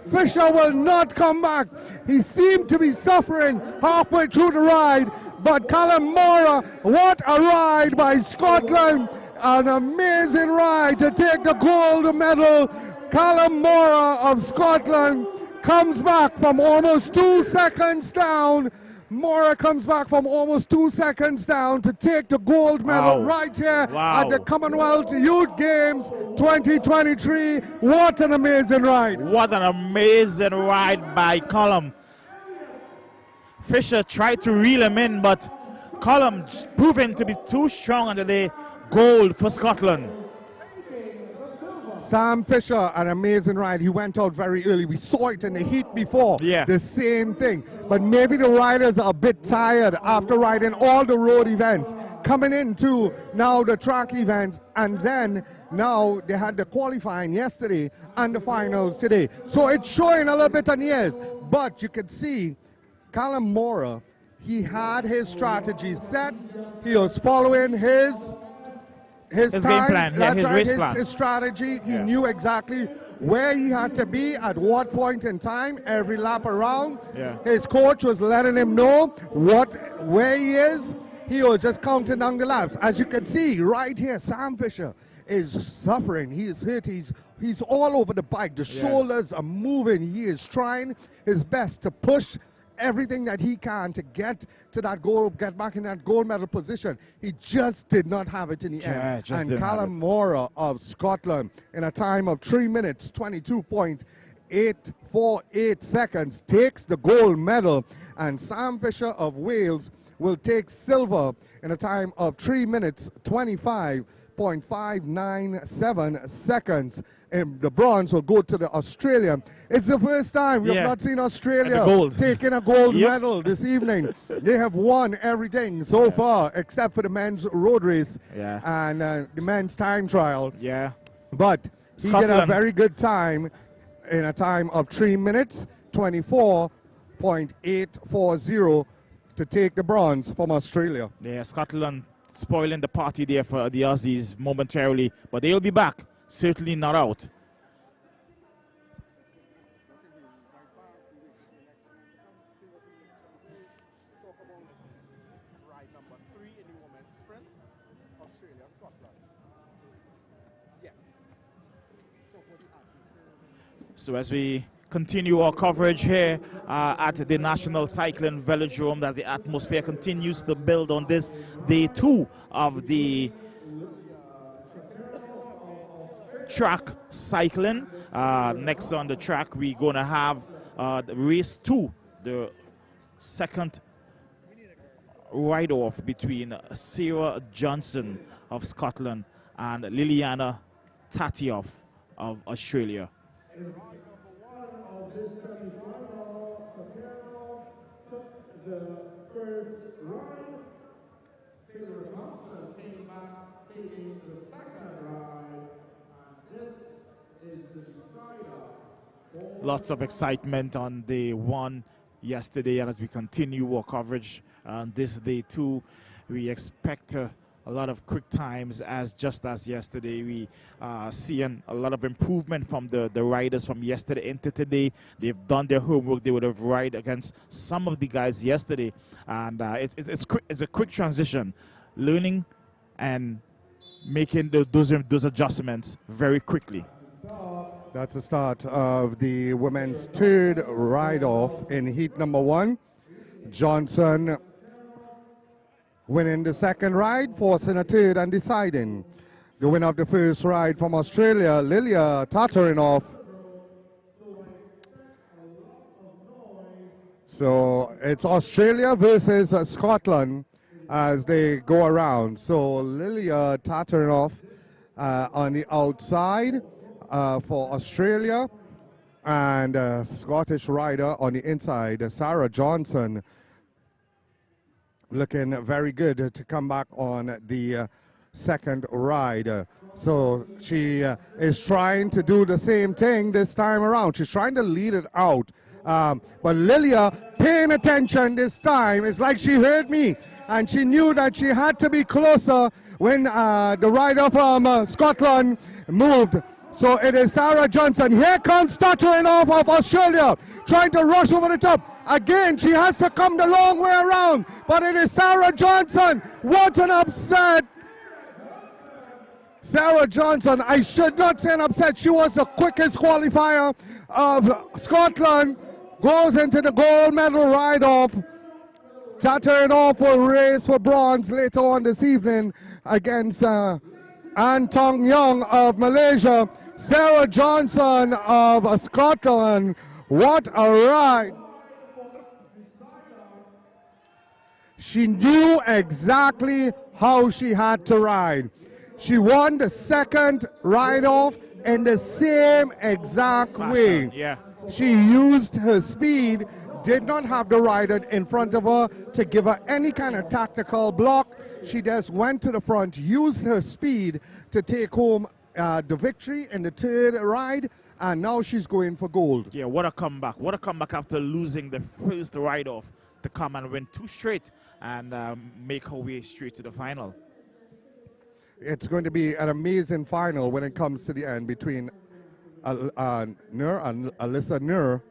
S1: Fisher will not come back. He seemed to be suffering halfway through the ride, but Callum Mora, what a ride by Scotland. An amazing ride to take the gold medal. Callum Mora of Scotland comes back from almost 2 seconds down Mora comes back from almost 2 seconds down to take the gold medal right here at the Commonwealth Youth Games 2023. What an amazing ride.
S2: What an amazing ride by Colum. Fisher tried to reel him in, but Colum proving to be too strong under the gold for Scotland.
S1: Sam Fisher, an amazing ride. He went out very early. We saw it in the heat before.
S2: Yeah.
S1: The same thing. But maybe the riders are a bit tired after riding all the road events, coming into now the track events, and then now they had the qualifying yesterday and the finals today. So it's showing a little bit on the edge. But you could see Callum Mora, he had his strategy set. He was following his
S2: game plan, his race plan.
S1: His strategy. He knew exactly where he had to be at what point in time, every lap around. His coach was letting him know where he is. He was just counting down the laps. As you can see right here, Sam Fisher is suffering. He is hurt. He's all over the bike. The shoulders are moving. He is trying his best to push everything that he can to get to that goal, get back in that gold medal position. He just did not have it in the end. And Callum Mora of Scotland, in a time of 3 minutes, 22.848 seconds, takes the gold medal. And Sam Fisher of Wales will take silver in a time of 3 minutes, 25.597 seconds. And the bronze will go to the Australian. It's the first time we have not seen Australia taking a gold medal this evening. They have won everything so far except for the men's road race and the men's time trial. But he did a very good time in a time of 3 minutes, 24.840 to take the bronze from Australia.
S2: Scotland spoiling the party there for the Aussies momentarily, but they'll be back. Certainly not out.
S1: Ride number 3 in the women's sprint, Australia, Scotland.
S2: So as we continue our coverage here at the National Cycling Velodrome, as the atmosphere continues to build on this day 2 of the track cycling. Next on the track, we're going to have race 2, the second ride-off between Sarah Johnson of Scotland and Liliana Tatioff of Australia.
S3: The first ride, Sarah Johnson came back taking the second ride, and this is the decider.
S2: Lots of excitement on day 1 yesterday, and as we continue our coverage on this day 2, we expect a lot of quick times. Just as yesterday, we seeing a lot of improvement from the riders from yesterday into today. They've done their homework. They would have ride against some of the guys yesterday, and it's a quick transition, learning and making those adjustments very quickly.
S1: That's the start of the women's third ride-off in heat number 1. Johnson winning the second ride, forcing a third and deciding. The winner of the first ride from Australia, Lilia Tatarinoff. So it's Australia versus Scotland as they go around. So Lilia Tatarinoff on the outside for Australia, and Scottish rider on the inside, Sarah Johnson, looking very good to come back on the second ride. So she is trying to do the same thing this time around. She's trying to lead it out. But Lilia paying attention this time. It's like she heard me, and she knew that she had to be closer when the rider from Scotland moved. So it is Sarah Johnson. Here comes Tatarinoff of Australia, trying to rush over the top. Again, she has to come the long way around, but it is Sarah Johnson. What an upset. Sarah Johnson, I should not say an upset. She was the quickest qualifier of Scotland, goes into the gold medal ride-off. Tata and off will race for bronze later on this evening against An Tong Young of Malaysia, Sarah Johnson of Scotland. What a ride! She knew exactly how she had to ride. She won the second ride-off in the same exact way.
S2: Yeah.
S1: She used her speed, did not have the rider in front of her to give her any kind of tactical block. She just went to the front, used her speed to take home the victory in the third ride, and now she's going for gold.
S2: Yeah, what a comeback. What a comeback after losing the first ride-off to come and win 2 straight and make her way straight to the final.
S1: It's going to be an amazing final when it comes to the end between Nur and Alyssa Nur.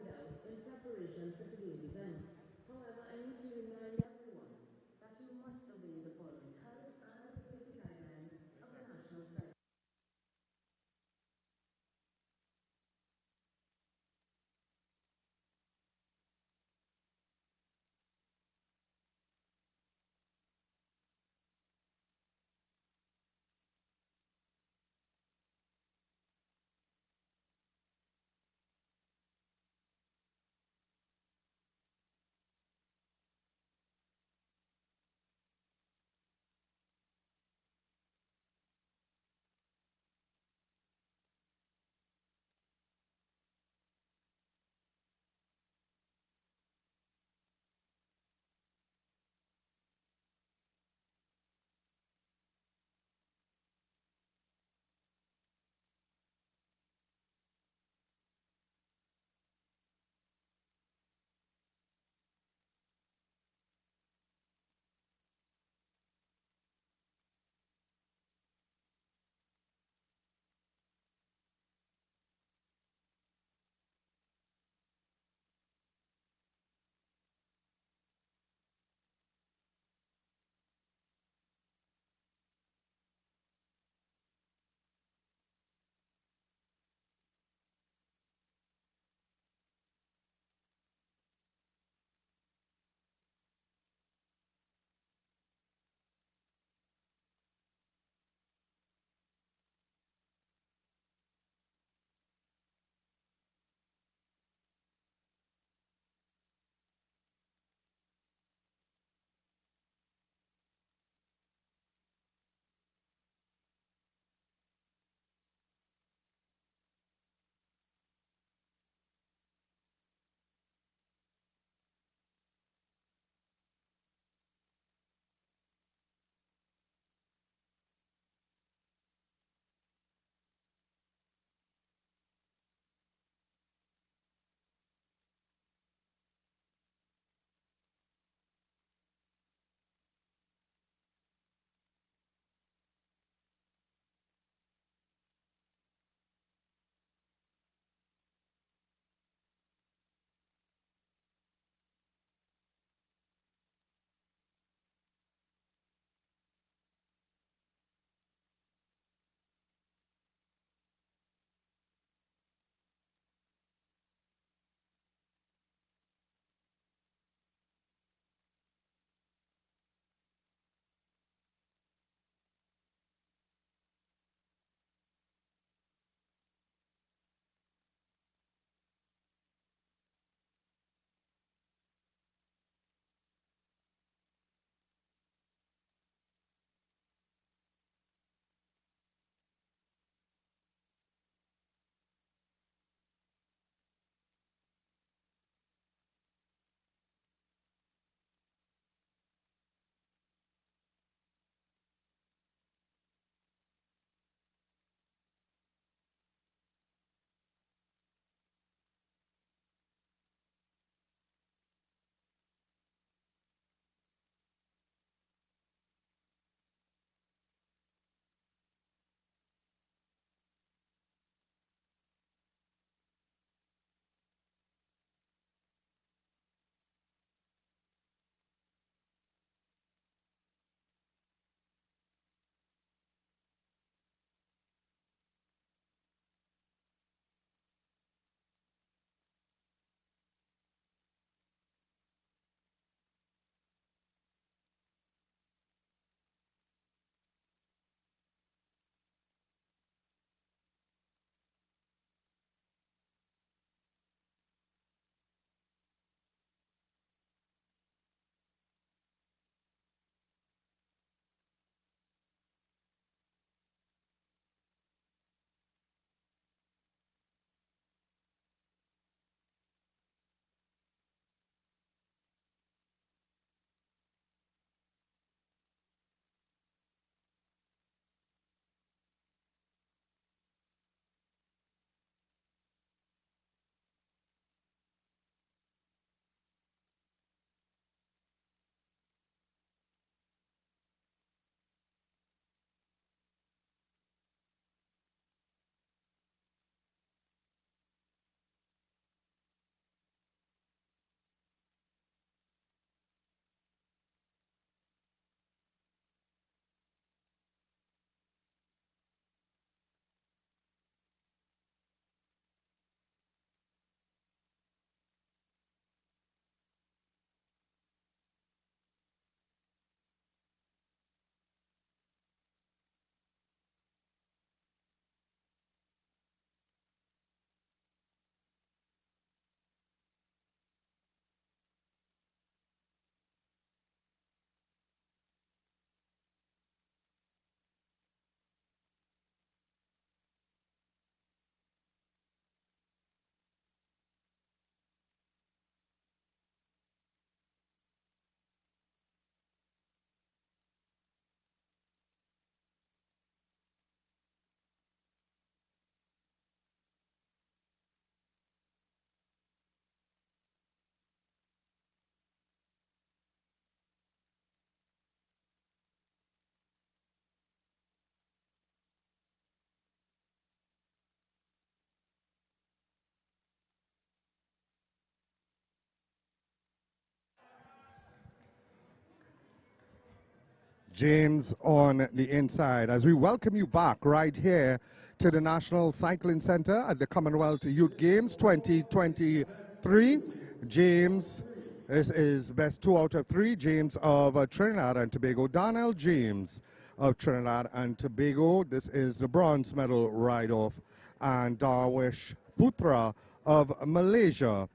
S1: James on the inside. As we welcome you back right here to the National Cycling Center at the Commonwealth Youth Games 2023. James, this is best 2 out of 3. James of Trinidad and Tobago. Darnell James of Trinidad and Tobago. This is the bronze medal ride-off. And Darwish Putra of Malaysia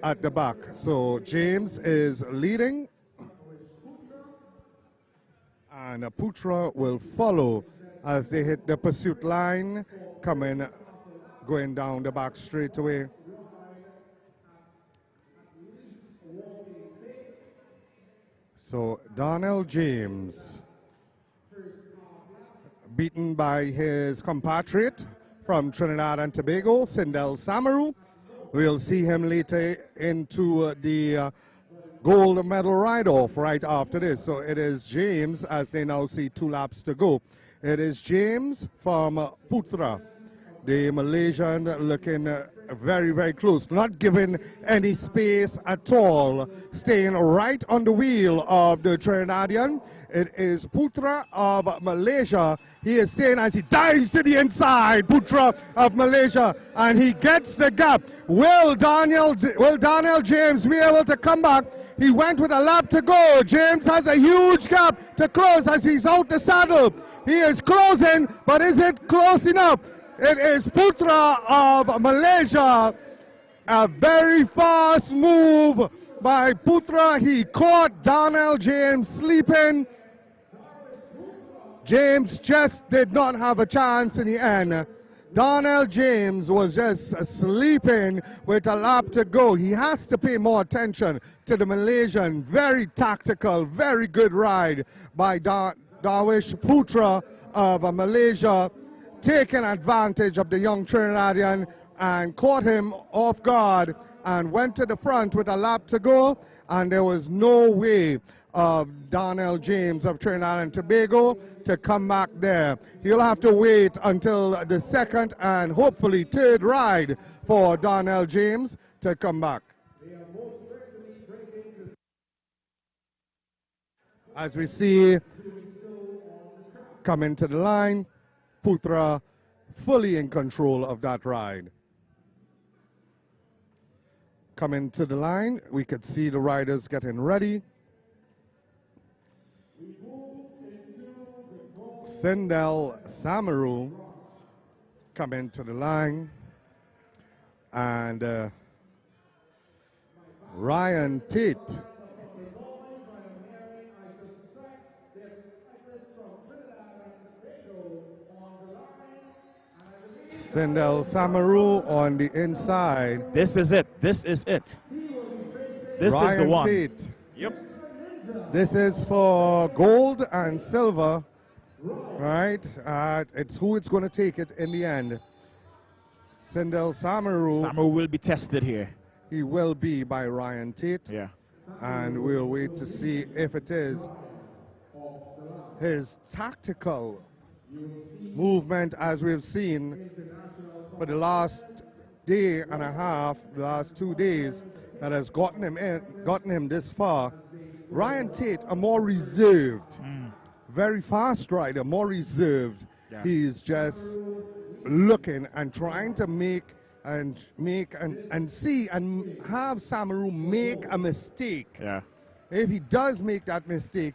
S1: at the back. So James is leading, and Putra will follow as they hit the pursuit line, going down the back straight away. So Darnell James, beaten by his compatriot from Trinidad and Tobago, Sindel Samaru. We'll see him later into the gold medal ride-off right after this. So it is James, as they now see 2 laps to go. It is James from Putra, the Malaysian, looking very, very close, not giving any space at all, staying right on the wheel of the Trinidadian. It is Putra of Malaysia. He is staying as he dives to the inside, Putra of Malaysia, and he gets the gap. Will Daniel James be able to come back? He went with a lap to go. James has a huge gap to close as he's out the saddle. He is closing, but is it close enough? It is Putra of Malaysia. A very fast move by Putra. He caught Darnell James sleeping. James just did not have a chance in the end. Darnell James was just sleeping with a lap to go. He has to pay more attention to the Malaysian. Very tactical, very good ride by Darwish Putra of Malaysia, taking advantage of the young Trinidadian and caught him off guard and went to the front with a lap to go, and there was no way of Darnell James of Trinidad and Tobago to come back there. He'll have to wait until the second and hopefully third ride for Darnell James to come back. As we see coming to the line, Putra fully in control of that ride. Coming to the line, we could see the riders getting ready. Sindel Samaru coming to the line, and Ryan Tate Sindel Samaru on the inside.
S2: This is it. This is it. This
S1: Ryan
S2: is the one.
S1: Tate.
S2: Yep.
S1: This is for gold and silver, right? It's who it's going to take it in the end. Sindel Samaru.
S2: Samaru will be tested here.
S1: He will be by Ryan Tate.
S2: Yeah.
S1: And we'll wait to see if it is his tactical movement, as we've seen for the last day and a half, the last 2 days, that has gotten him this far. Ryan Tate, a more reserved, very fast rider, more reserved.
S2: Yeah.
S1: He's just looking and trying to make and see and have Samaru make a mistake.
S2: Yeah.
S1: If he does make that mistake,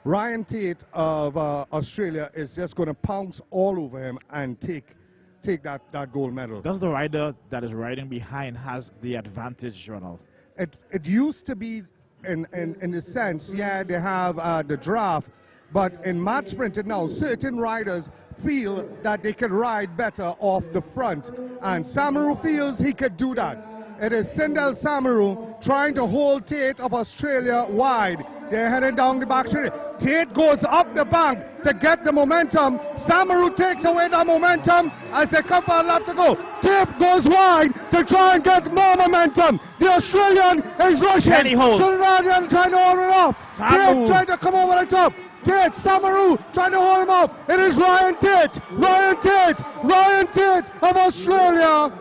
S1: Ryan Tate of Australia is just going to pounce all over him and take that gold medal.
S2: Does the rider that is riding behind has the advantage, Ronald?
S1: It used to be in the sense, yeah, they have the draft, but in match sprinting now, certain riders feel that they can ride better off the front, and Samaru feels he could do that. It is Sindel Samaru trying to hold Tate of Australia wide. They're heading down the back straight. Tate goes up the bank to get the momentum. Samaru takes away the momentum as they come for a lap to go. Tate goes wide to try and get more momentum. The Australian is rushing. Trinidadian trying to hold it off. Tate trying to come over the top. Tate, Samaru trying to hold him up. It is Ryan Tate. Ryan Tate of Australia.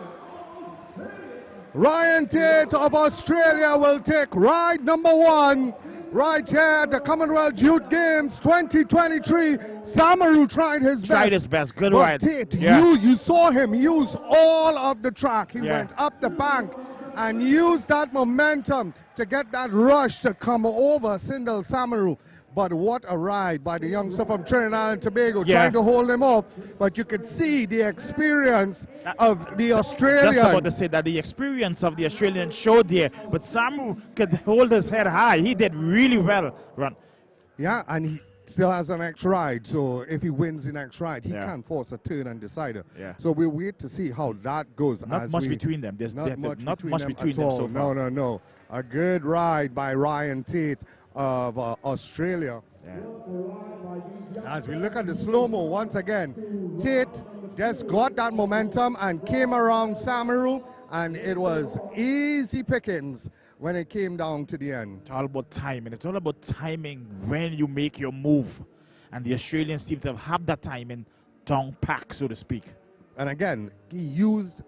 S1: Ryan Tate of Australia will take ride number 1. right here at the Commonwealth Youth Games 2023. Samaru tried his best.
S2: Tried his best. Good
S1: but
S2: ride.
S1: Tate,
S2: Yeah.
S1: you saw him use all of the track. He
S2: Yeah.
S1: went up the bank and used that momentum to get that rush to come over Sindel Samaru. But what a ride by the youngster from Trinidad and Tobago,
S2: Yeah.
S1: trying to hold him off. But you could see the experience of the Australian.
S2: Just about to say that the experience of the Australian showed there, but Samu could hold his head high. He did really well. Run.
S1: Yeah, and he still has an next ride. So if he wins the next ride, he
S2: Yeah.
S1: can force a turn and decider.
S2: Yeah.
S1: So we'll wait to see how that goes.
S2: Not
S1: as
S2: much
S1: we-
S2: between them. There's
S1: not much
S2: between
S1: at
S2: them
S1: all.
S2: so far.
S1: No. A good ride by Ryan Tate of Australia.
S2: Yeah.
S1: As we look at the slow-mo once again, Tate just got that momentum and came around Samaru, and it was easy pickings when it came down to the end.
S2: It's all about timing. It's all about timing when you make your move. And the Australians seem to have that timing tongue pack, so to speak.
S1: And again, he used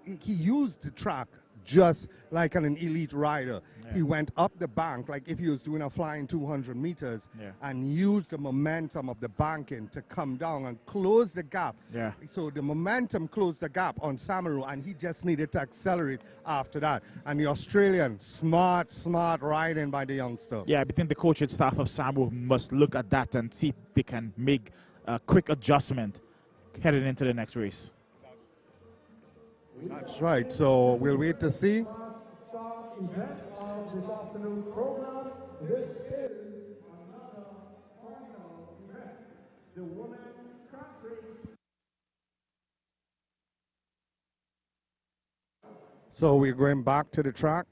S1: the track just like an elite rider.
S2: Yeah.
S1: He went up the bank like if he was doing a flying 200 meters
S2: Yeah.
S1: and used the momentum of the banking to come down and close the gap.
S2: Yeah.
S1: So the momentum closed the gap on Samaru, and he just needed to accelerate after that. And the Australian, smart riding by the youngster.
S2: Yeah, I think the coaching staff of Samu must look at that and see if they can make a quick adjustment heading into the next race.
S1: That's right. So we'll wait to see.
S3: Start event of this afternoon program. This is another final event. The women's track race.
S1: So we're going back to the track.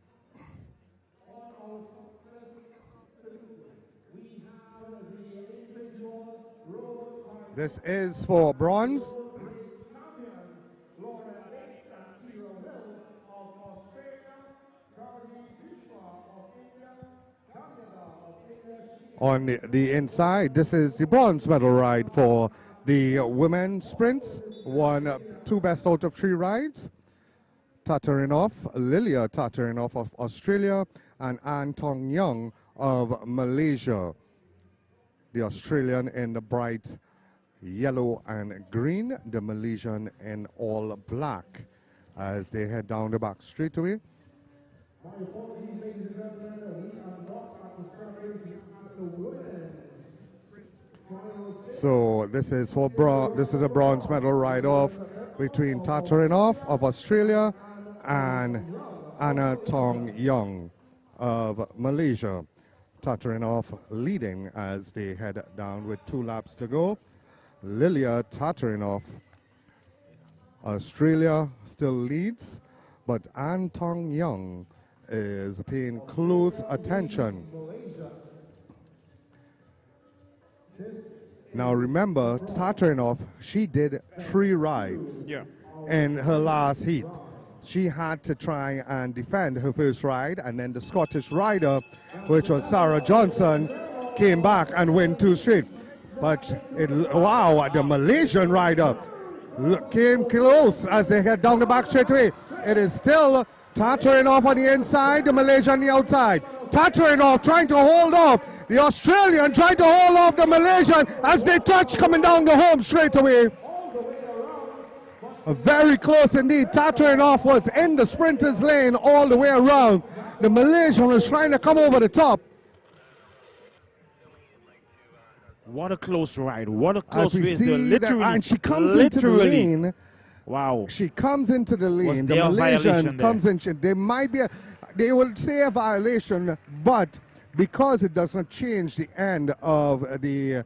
S1: This is for bronze. On the inside, this is the bronze medal ride for the women's sprints. Two best out of three rides. Lilia Tatarinoff of Australia, and An Tong Young of Malaysia. The Australian in the bright yellow and green, the Malaysian in all black as they head down the back straightaway.
S3: My apologies, ladies and gentlemen, we are not at the celebrating at the women's final.
S1: So this is a bronze medal ride off between Tatarinoff of Australia and Anna Tong Young of Malaysia. Tatarinoff leading as they head down with 2 laps to go. Lilia Tatarinoff, Australia, still leads, but An Tong Young is paying close attention. Now remember, Tatarinoff, she did 3 rides in her last heat. She had to try and defend her first ride, and then the Scottish rider, which was Sarah Johnson, came back and win 2 straight. But the Malaysian rider came close as they head down the back straightaway. It is still Tatarinoff on the inside, the Malaysian on the outside. Tatarinoff trying to hold off the Australian, trying to hold off the Malaysian as they touch coming down the home straightaway. Very close indeed. Tatarinoff was in the sprinter's lane all the way around. The Malaysian was trying to come over the top.
S2: What a close ride. What a close
S1: As we
S2: race.
S1: see
S2: Literally.
S1: and she comes into the lane.
S2: Wow.
S1: She comes into the lane.
S2: Was
S1: The
S2: there a
S1: Malaysian
S2: violation
S1: comes in. There might be they will say a violation, but because it does not change the end of the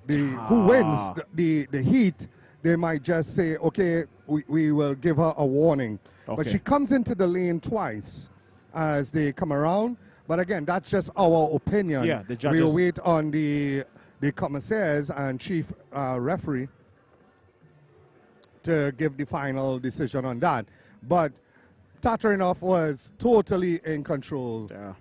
S1: who wins the heat, they might just say, okay, we will give her a warning. But
S2: Okay.
S1: she comes into the lane twice as they come around. But again, that's just our opinion.
S2: Yeah, the judges.
S1: We'll wait on the commissaires and chief referee to give the final decision on that. But Tatarinoff was totally in control.
S2: Yeah.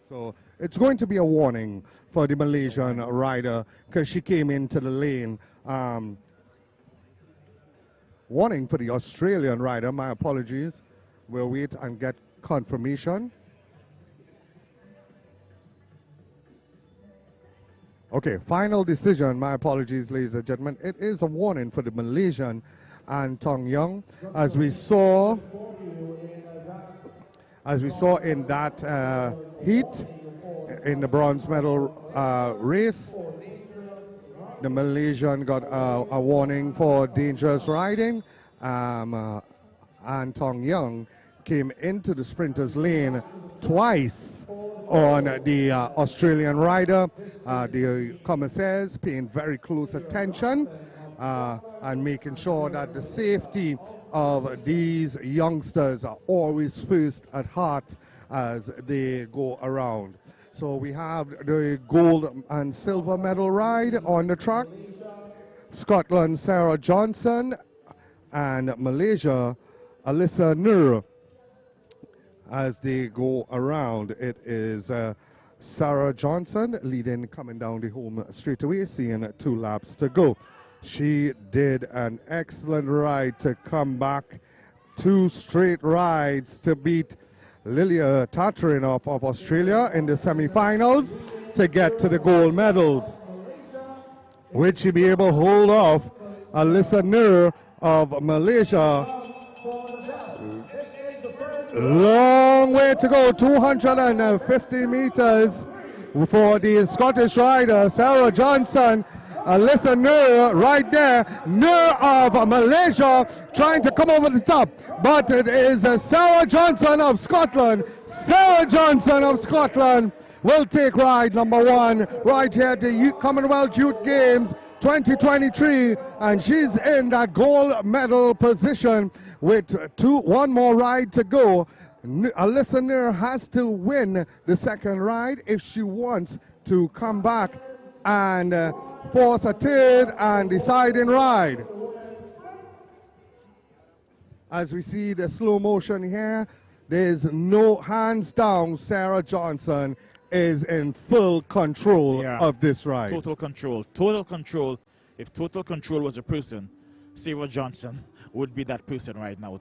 S1: So it's going to be a warning for the Malaysian rider because she came into the lane. Warning for the Australian rider, my apologies. We'll wait and get confirmation. Okay, final decision. My apologies, ladies and gentlemen. It is a warning for the Malaysian and Tong Young, as we saw in that heat in the bronze medal race. The Malaysian got a warning for dangerous riding, and Tong Young came into the sprinters lane twice on the Australian rider. The commissaires paying very close attention and making sure that the safety of these youngsters are always first at heart as they go around. So we have the gold and silver medal ride on the track. Scotland, Sarah Johnson, and Malaysia, Alyssa Nur. As they go around, it is Sarah Johnson leading, coming down the home straightaway, seeing 2 laps to go. She did an excellent ride to come back. 2 straight rides to beat Lilia Tatarinov of Australia in the semi-finals to get to the gold medals. Would she be able to hold off Alyssa Nur of Malaysia? Long way to go, 250 meters for the Scottish rider, Sarah Johnson. Alyssa Nur right there. Nur of Malaysia trying to come over the top, but it is Sarah Johnson of Scotland. Sarah Johnson of Scotland will take ride number 1 right here at the Commonwealth Youth Games 2023, and she's in that gold medal position with 1 more ride to go. Alyssa Nur has to win the second ride if she wants to come back and force a third and deciding ride. As we see the slow motion here, there's no hands down. Sarah Johnson is in full control of this ride.
S2: Total control. Total control. If total control was a person, Sarah Johnson would be that person right now.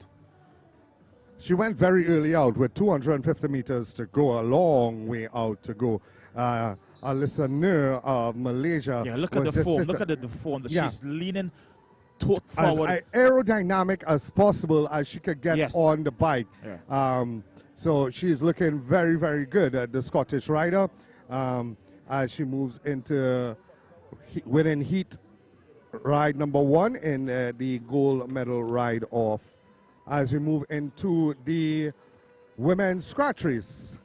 S1: She went very early out with 250 meters to go, a long way out to go. Alyssa Nur of Malaysia.
S2: Yeah, look at the form. Look at the form. She's leaning forward.
S1: As aerodynamic as possible as she could get on the bike. Yeah. So she's looking very, very good at the Scottish rider as she moves into winning heat ride number 1 in the gold medal ride off. As we move into the women's scratch race.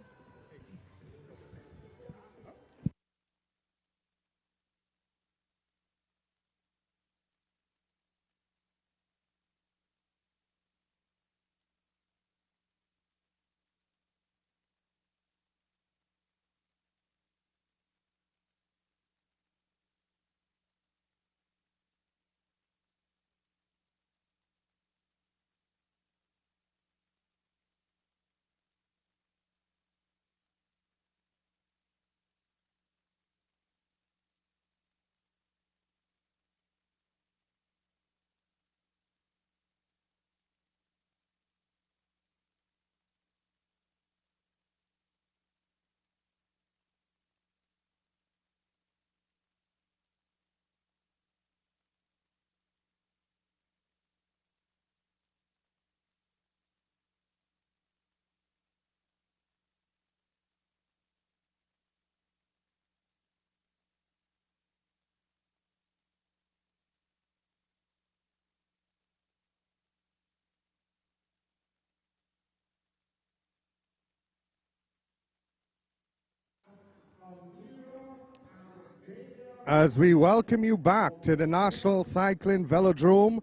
S1: As we welcome you back to the National Cycling Velodrome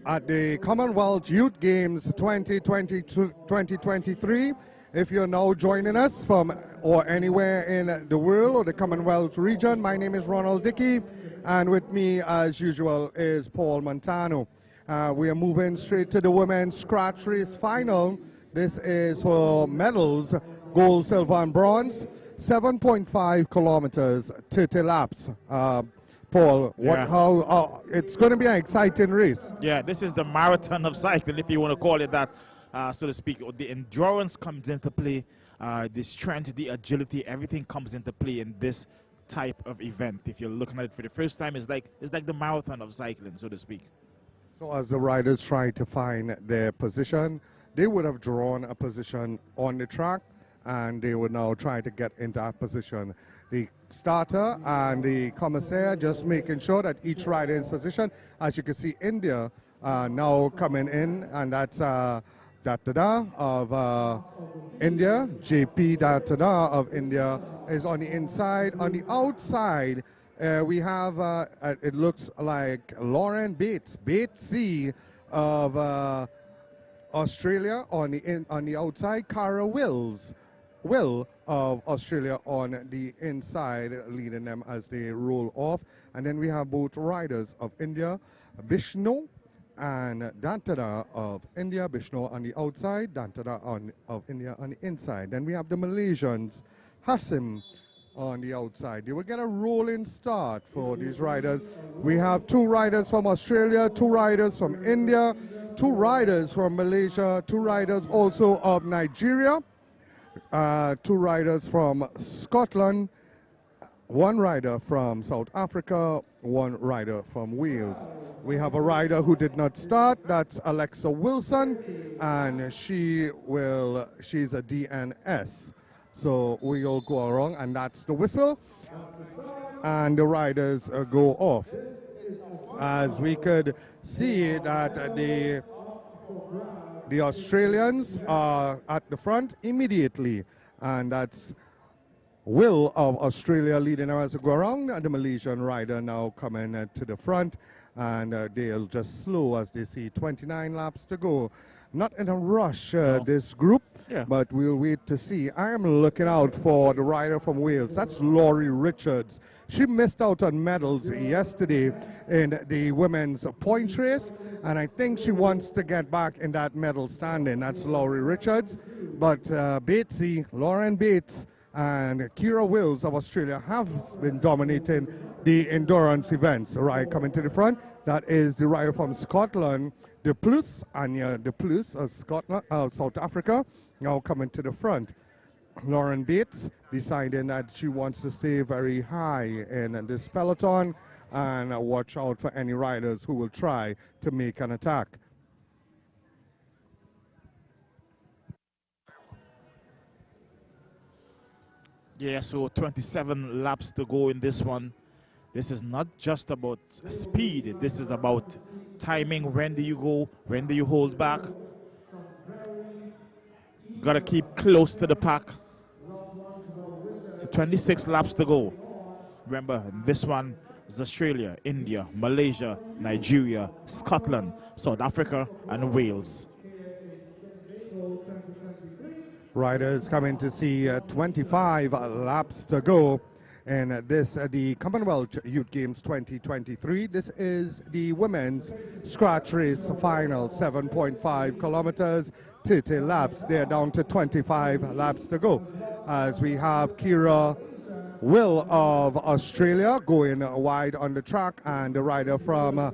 S1: at the Commonwealth Youth Games 2023. If you're now joining us from or anywhere in the world or the Commonwealth region, my name is Ronald Dickey, and with me as usual is Paul Montano. We are moving straight to the women's scratch race final. This is for medals, gold, silver and bronze. 7.5 kilometers, 30 laps. Paul, it's going to be an exciting race.
S2: Yeah, this is the marathon of cycling, if you want to call it that, so to speak. The endurance comes into play, the strength, the agility, everything comes into play in this type of event? If you're looking at it for the first time, it's like the marathon of cycling, so to speak.
S1: So as the riders try to find their position, they would have drawn a position on the track, and they would now try to get into that position. The starter and the commissaire just making sure that each rider is position. As you can see, India now coming in, and that's Datada of India. JP Datada of India is on the inside. On the outside, we have, it looks like Lauren Batesy of Australia on the outside. Cara Will of Australia on the inside, leading them as they roll off. And then we have both riders of India, Bishnu and Dantada of India. Bishnu on the outside, Dantada of India on the inside. Then we have the Malaysians, Hassim on the outside. They will get a rolling start for these riders. We have 2 riders from Australia, 2 riders from India, 2 riders from Malaysia, 2 riders also of Nigeria, 2 riders from Scotland, 1 rider from South Africa, 1 rider from Wales. We have a rider who did not start, that's Alexa Wilson, and she's a DNS. So we'll go around, and that's the whistle, and the riders go off. As we could see that the Australians are at the front immediately, and that's Will of Australia leading as they go around, and the Malaysian rider now coming to the front, and they'll just slow as they see 29 laps to go. Not in a rush, this group, but we'll wait to see. I am looking out for the rider from Wales. That's Laurie Richards. She missed out on medals yesterday in the women's point race, and I think she wants to get back in that medal standing. That's Laurie Richards. But Lauren Bates, and Kira Wills of Australia have been dominating the endurance events. Right, coming to the front, that is the rider from Scotland, Anya De Plus of Scotland, South Africa, now coming to the front. Lauren Bates deciding that she wants to stay very high in this peloton and watch out for any riders who will try to make an attack.
S2: Yeah, so 27 laps to go in this one. This is not just about speed. This is about timing. When do you go? When do you hold back? Got to keep close to the pack. So 26 laps to go. Remember, this one is Australia, India, Malaysia, Nigeria, Scotland, South Africa, and Wales.
S1: Riders coming to see 25 laps to go in this, the Commonwealth Youth Games 2023. This is the women's scratch race final, 7.5 kilometers, 30 laps. They're down to 25 laps to go. As we have Kira Will of Australia going wide on the track, and the rider from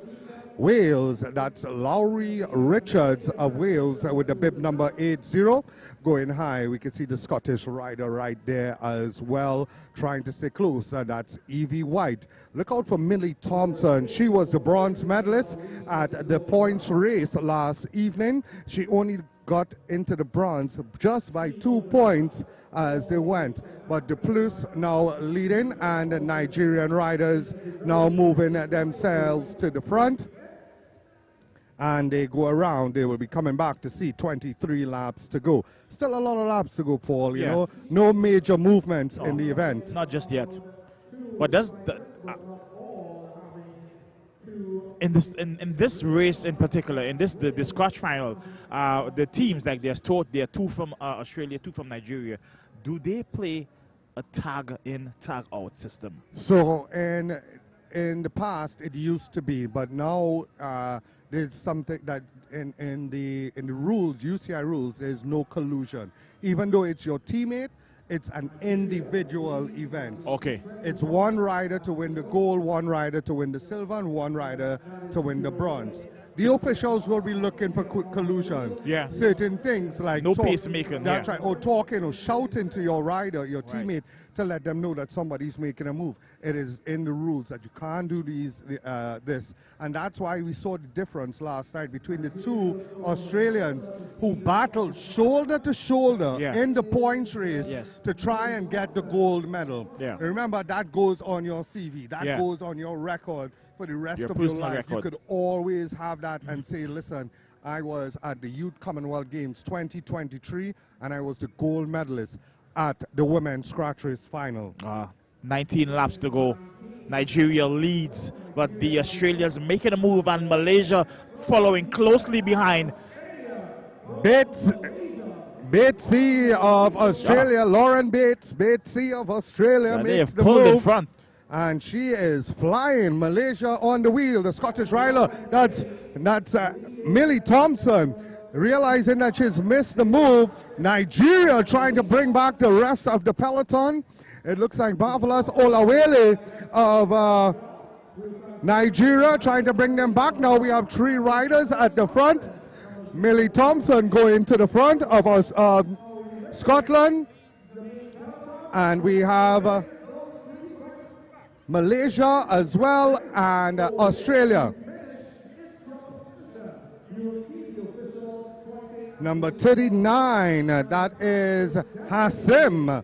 S1: Wales, that's Laurie Richards of Wales with the bib number 80 going high. We can see the Scottish rider right there as well, trying to stay close. That's Evie White. Look out for Millie Thompson. She was the bronze medalist at the points race last evening. She only got into the bronze just by 2 points as they went. But the Plus now leading, and the Nigerian riders now moving themselves to the front. And they go around, they will be coming back to see 23 laps to go. Still a lot of laps to go, Paul, you know. No major movements in the event.
S2: Not just yet. But does in this race in particular, in this the scratch final, the teams, like they're 2 from Australia, 2 from Nigeria, do they play a tag in, tag out system?
S1: So in the past it used to be, but now there's something that in the rules, UCI rules, there's no collusion. Even though it's your teammate, it's an individual event.
S2: Okay.
S1: It's one rider to win the gold, one rider to win the silver, and one rider to win the bronze. the officials will be looking for collusion.
S2: Yeah.
S1: Certain things like
S2: No pacemaking.
S1: That's
S2: Yeah.
S1: right. Or talking or shouting to your rider, your teammate, to let them know that somebody's making a move. It is in the rules that you can't do this. And that's why we saw the difference last night between the two Australians who battled shoulder to shoulder in the points race to try and get the gold medal.
S2: Yeah.
S1: Remember, that goes on your CV. That goes on your record for the rest of your life.
S2: Record.
S1: You could always have that and say, listen, I was at the Youth Commonwealth Games 2023 and I was the gold medalist at the women's scratch race final.
S2: 19 laps to go. Nigeria leads, but the Australians making a move and Malaysia following closely behind.
S1: Batesy of Australia, Lauren Batesy of Australia
S2: They
S1: makes
S2: have
S1: the
S2: pulled
S1: move.
S2: in front.
S1: And she is flying. Malaysia on the wheel. The Scottish rider, that's Millie Thompson, realizing that she's missed the move. Nigeria trying to bring back the rest of the peloton. It looks like Marvelous Olawale of Nigeria trying to bring them back. Now we have 3 riders at the front. Millie Thompson going to the front of Scotland. And we have Malaysia as well, and Australia. Number 39, that is Hassim.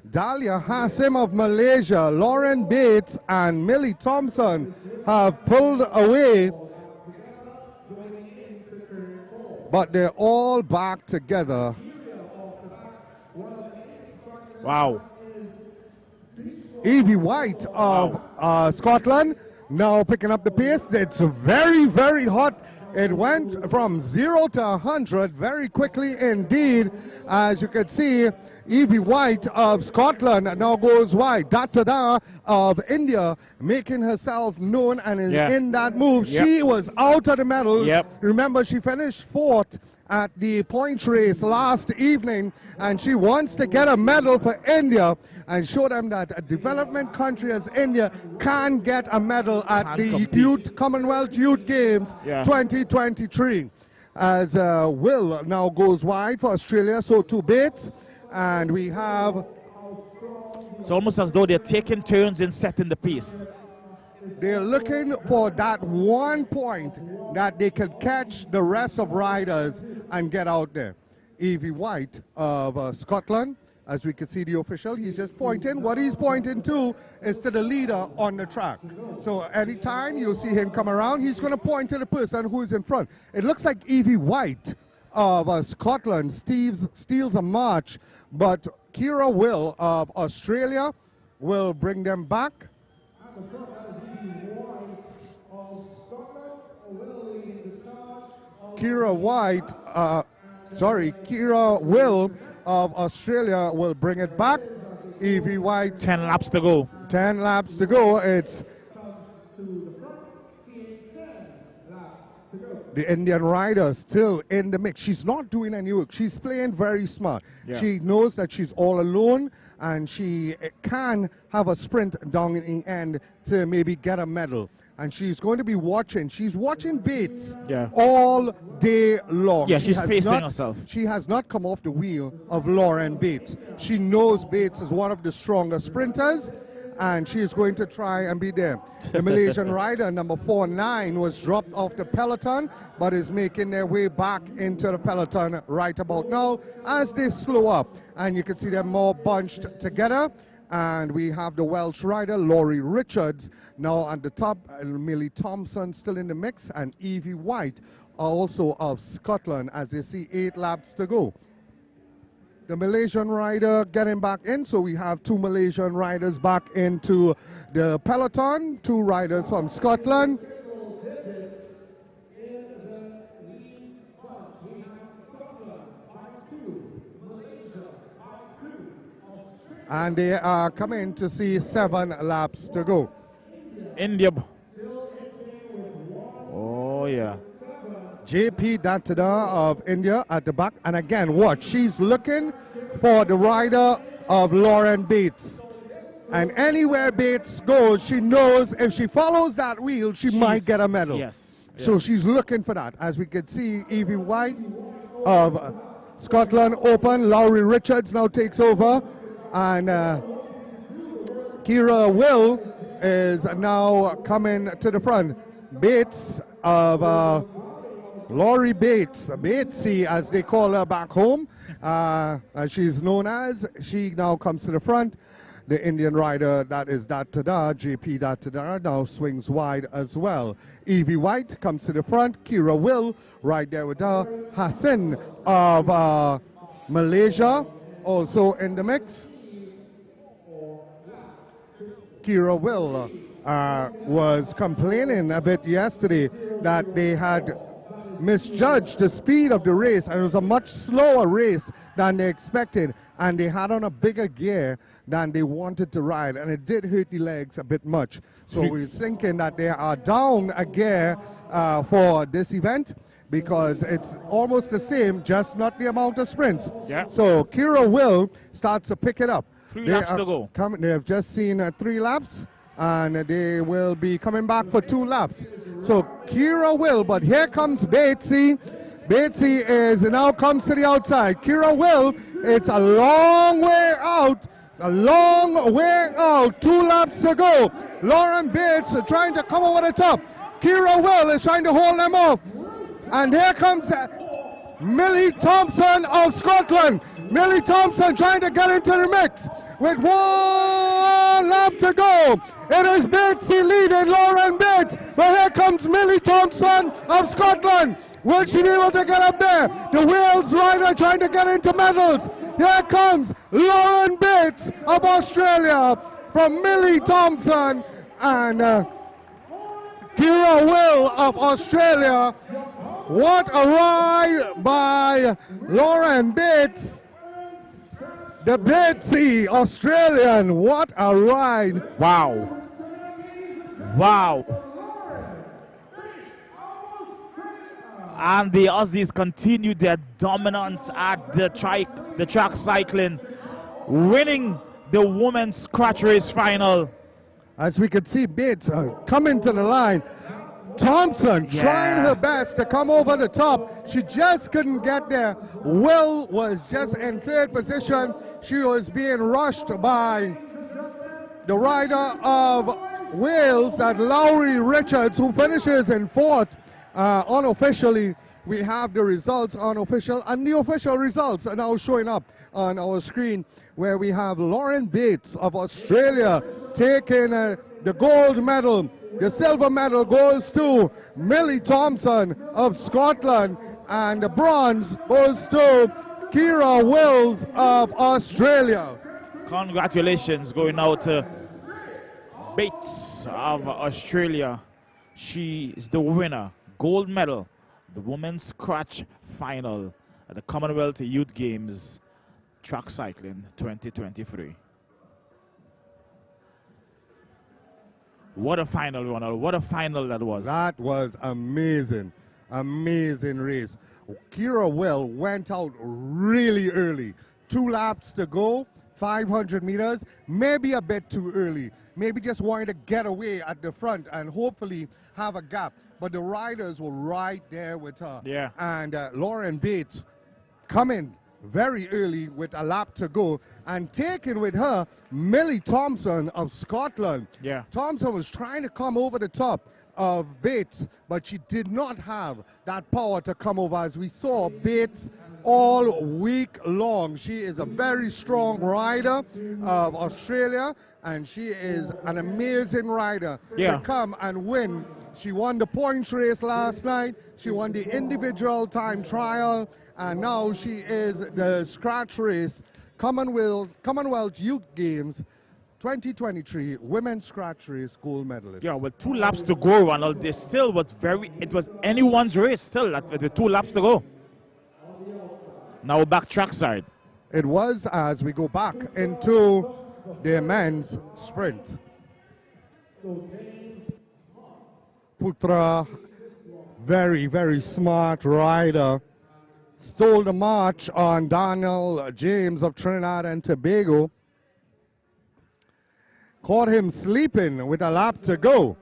S1: Dahlia Hassim of Malaysia, Lauren Bates and Millie Thompson have pulled away, but they're all back together.
S2: Wow.
S1: Evie White of Scotland now picking up the pace. It's very, very hot. It went from 0 to 100 very quickly indeed. As you can see, Evie White of Scotland now goes wide. Datada of India making herself known and is in that move. She was out of the medals. Remember, she finished 4th at the points race last evening, and she wants to get a medal for India and show them that a development country as India can get a medal at the Commonwealth Youth Games 2023. As Will now goes wide for Australia, so too Bates, and we have...
S2: It's almost as though they're taking turns in setting the pace.
S1: They're looking for that one point that they could catch the rest of riders and get out there. Evie White of Scotland, as we can see the official, he's just pointing. What he's pointing to is to the leader on the track. So anytime you see him come around, he's going to point to the person who is in front. It looks like Evie White of Scotland steals a march, but Kira Will of Australia will bring them back. Kira Will of Australia will bring it back. Evie White.
S2: 10 laps to go.
S1: 10 laps to go. It's the Indian rider still in the mix. She's not doing any work. She's playing very smart. She knows that she's all alone and she can have a sprint down in the end to maybe get a medal. And she's going to be watching. She's watching Bates all day long.
S2: Yeah, she's pacing herself.
S1: She has not come off the wheel of Lauren Bates. She knows Bates is one of the strongest sprinters, and she is going to try and be there. The Malaysian rider, number 49, was dropped off the peloton, but is making their way back into the peloton right about now as they slow up. And you can see them more bunched together. And we have the Welsh rider, Laurie Richards, now at the top. Millie Thompson still in the mix, and Evie White also of Scotland, as they see 8 laps to go. The Malaysian rider getting back in, so we have 2 Malaysian riders back into the peloton, 2 riders from Scotland. And they are coming to see 7 laps to go.
S2: India. Oh, yeah.
S1: JP Datada of India at the back. And again, watch. She's looking for the rider of Lauren Bates. And anywhere Bates goes, she knows if she follows that wheel, she might get a medal.
S2: Yes.
S1: So she's looking for that. As we can see, Evie White of Scotland Open, Lowry Richards now takes over, and Kira Will is now coming to the front. Bates of Laurie Bates, Batesy as they call her back home, as she's known as, she now comes to the front. The Indian rider, that is Datada, JP Datada, now swings wide as well. Evie White comes to the front. Kira Will right there with her. Hassan of Malaysia also in the mix. Kira Will was complaining a bit yesterday that they had misjudged the speed of the race, and it was a much slower race than they expected, and they had on a bigger gear than they wanted to ride, and it did hurt the legs a bit much. So we're thinking that they are down a gear for this event, because it's almost the same, just not the amount of sprints.
S2: Yeah.
S1: So Kira Will starts to pick it up.
S2: 3 laps to go.
S1: They have just seen 3 laps, and they will be coming back for 2 laps. So Kira Will, but here comes Batesy. Batesy is now comes to the outside. Kira Will, it's a long way out. A long way out. 2 laps to go. Lauren Bates trying to come over the top. Kira Will is trying to hold them off. And here comes Millie Thompson of Scotland. Millie Thompson trying to get into the mix. With 1 lap to go. It is Batesy leading Lauren Bates. But here comes Millie Thompson of Scotland. Will she be able to get up there? The Wales rider trying to get into medals. Here comes Lauren Bates of Australia from Millie Thompson and Kira Will of Australia. What a ride by Lauren Bates. The Batesy Australian, what a ride.
S2: Wow. Wow. And the Aussies continue their dominance at the track cycling, winning the women's scratch race final.
S1: As we can see, Bates coming to the line. Thompson trying her best to come over the top. She just couldn't get there. Will was just in 3rd position. She was being rushed by the rider of Wales, that Lowry Richards, who finishes in 4th. Unofficially, we have the results unofficial, and the official results are now showing up on our screen, where we have Lauren Bates of Australia taking the gold medal. The silver medal goes to Millie Thompson of Scotland, and the bronze goes to Kira Wills of Australia.
S2: Congratulations going out to Bates of Australia. She is the winner. Gold medal, the women's scratch final at the Commonwealth Youth Games Track Cycling 2023. What a final, Ronald. What a final that was.
S1: That was amazing. Amazing race. Kira Will went out really early. 2 laps to go, 500 meters, maybe a bit too early. Maybe just wanted to get away at the front and hopefully have a gap. But the riders were right there with her.
S2: Yeah.
S1: And Lauren Bates coming very early with a lap to go, and taking with her Millie Thompson of Scotland.
S2: Yeah.
S1: Thompson was trying to come over the top of Bates, but she did not have that power to come over, as we saw Bates all week long. She is a very strong rider of Australia, and she is an amazing rider to come and win. She won the points race last night. She won the individual time trial, and now she is the scratch race Commonwealth Youth Games 2023 women's scratch race gold medalist.
S2: Yeah, with 2 laps to go, Ronald, it was anyone's race still with 2 laps to go. Now back trackside.
S1: It was, as we go back into the men's sprint. Putra, very, very smart rider, stole the march on Daniel James of Trinidad and Tobago. Caught him sleeping with a lap to go.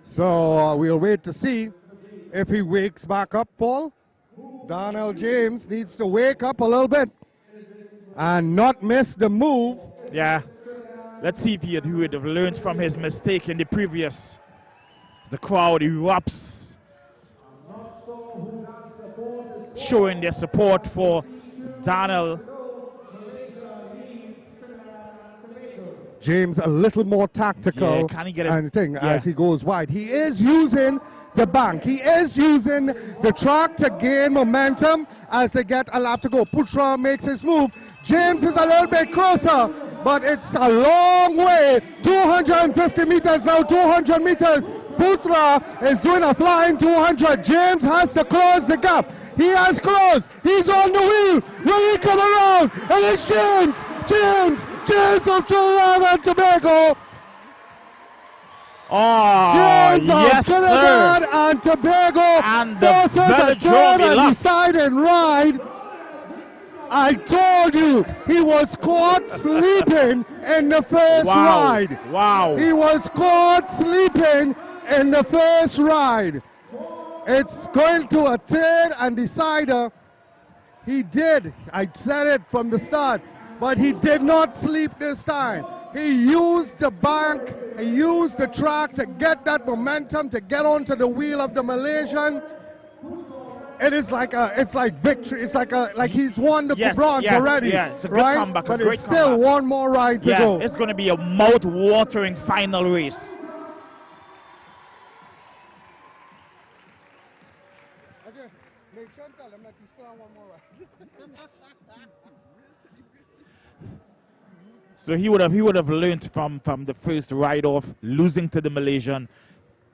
S1: So we'll wait to see if he wakes back up, Paul. Darnell James needs to wake up a little bit and not miss the move.
S2: Yeah. Let's see if he would have learned from his mistake in the previous. The crowd erupts, showing their support for Darnell.
S1: James a little more tactical,
S2: Yeah, can he get it?
S1: and thing as he goes wide. He is using the bank. He is using the track to gain momentum as they get a lap to go. Putra makes his move. James is a little bit closer, but it's a long way. 250 meters now, 200 meters. Putra is doing a flying 200. James has to close the gap. He has closed. He's on the wheel. Will he come around? And it's James. James of Trinidad and Tobago.
S2: Oh,
S1: James
S2: yes,
S1: of Trinidad
S2: sir.
S1: and Tobago
S2: And the
S1: forces a
S2: Velodrome
S1: turn and
S2: elapsed.
S1: deciding ride. I told you he was caught sleeping in the first ride.
S2: Wow.
S1: He was caught sleeping in the first ride. It's going to a third and decider. He did. I said it from the start. But he did not sleep this time. He used the bank, he used the track to get that momentum, to get onto the wheel of the Malaysian. It is like it's like victory. It's like he's won the bronze already.
S2: Yeah, it's a good
S1: right?
S2: comeback,
S1: But
S2: a great
S1: it's still
S2: comeback.
S1: one more ride to go.
S2: It's going to be a mouth-watering final race. So he would have learned from the first ride off, losing to the Malaysian.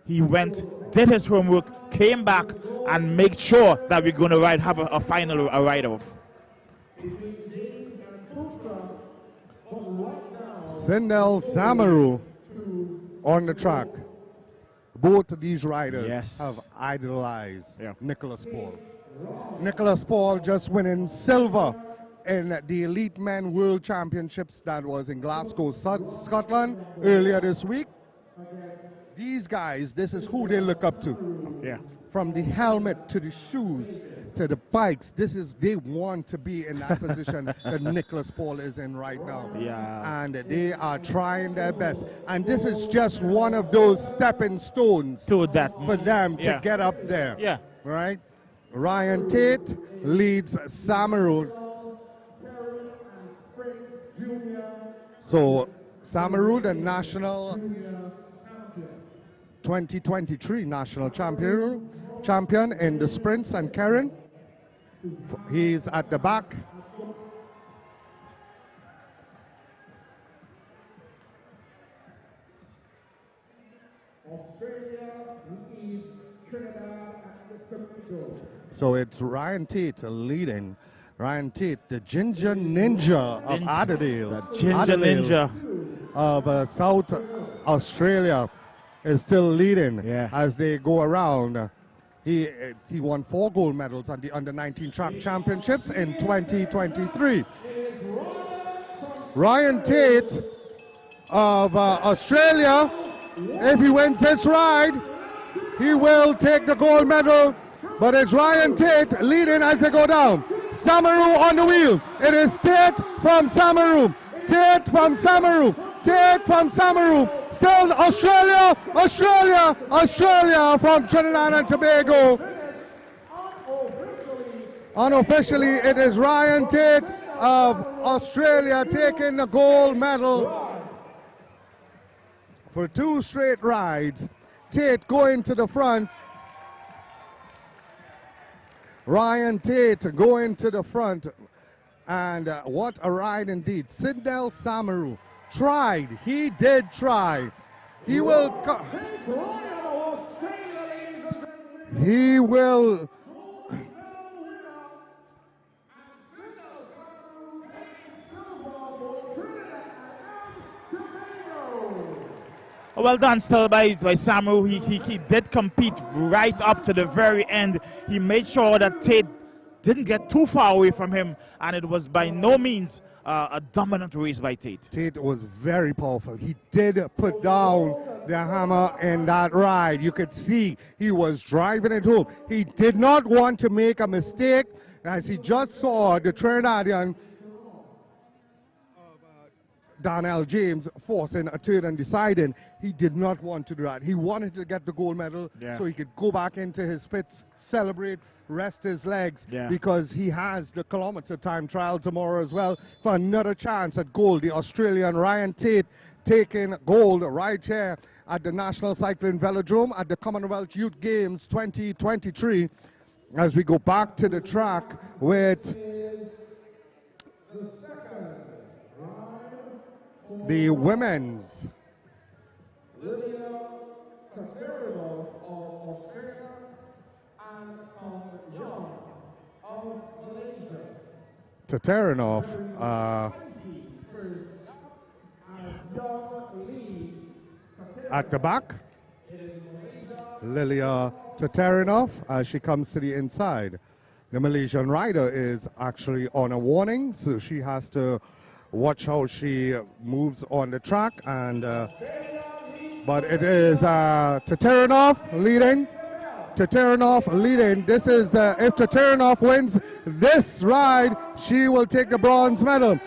S2: He went, did his homework, came back, and made sure that we're going to have a final ride off.
S1: Sindel Samaru on the track. Both of these riders have idolized Nicholas Paul. Nicholas Paul just winning silver in the Elite Men World Championships that was in Glasgow, Scotland earlier this week. These guys, this is who they look up to.
S2: Yeah.
S1: From the helmet to the shoes to the bikes, they want to be in that position that Nicholas Paul is in right now.
S2: Yeah.
S1: And they are trying their best. And this is just one of those stepping stones
S2: to that
S1: for them to get up there.
S2: Yeah.
S1: Right? Ryan Tate leads Samaru. So Samaru, the national 2023 national champion in the sprints, and Karen, he's at the back. So it's Ryan Tate leading. Ryan Tate, the Ginger Ninja of Adelaide.
S2: The Ginger Ninja
S1: of South Australia is still leading as they go around. He won 4 gold medals on the Under-19 track championships in 2023. Ryan Tate of Australia, if he wins this ride, he will take the gold medal. But it's Ryan Tate leading as they go down. Samaru on the wheel. It is Tate from Samaru. Tate from Samaru. Tate from Samaru. Still Australia, Australia, Australia from Trinidad and Tobago. Unofficially, it is Ryan Tate of Australia taking the gold medal. For 2 straight rides, Tate going to the front. Ryan Tate going to the front, and what a ride indeed. Sindel Samaru tried, he did try. He will,
S2: Well done still by Samu. He did compete right up to the very end. He made sure that Tate didn't get too far away from him, and it was by no means a dominant race by Tate.
S1: Tate was very powerful. He did put down the hammer in that ride. You could see he was driving it home. He did not want to make a mistake, as he just saw the Trinidadian Daniel James forcing a turn and deciding he did not want to do that. He wanted to get the gold medal so he could go back into his pits, celebrate, rest his legs, because he has the kilometer time trial tomorrow as well for another chance at gold. The Australian Ryan Tate taking gold right here at the National Cycling Velodrome at the Commonwealth Youth Games 2023. As we go back to the track with the women's Tatarinov at the back. Lilia Tatarinov as she comes to the inside. The Malaysian rider is actually on a warning, so she has to watch how she moves on the track. And but it is Tatarinov leading. Tatarinov leading. This is if Tatarinov wins this ride, she will take the bronze medal.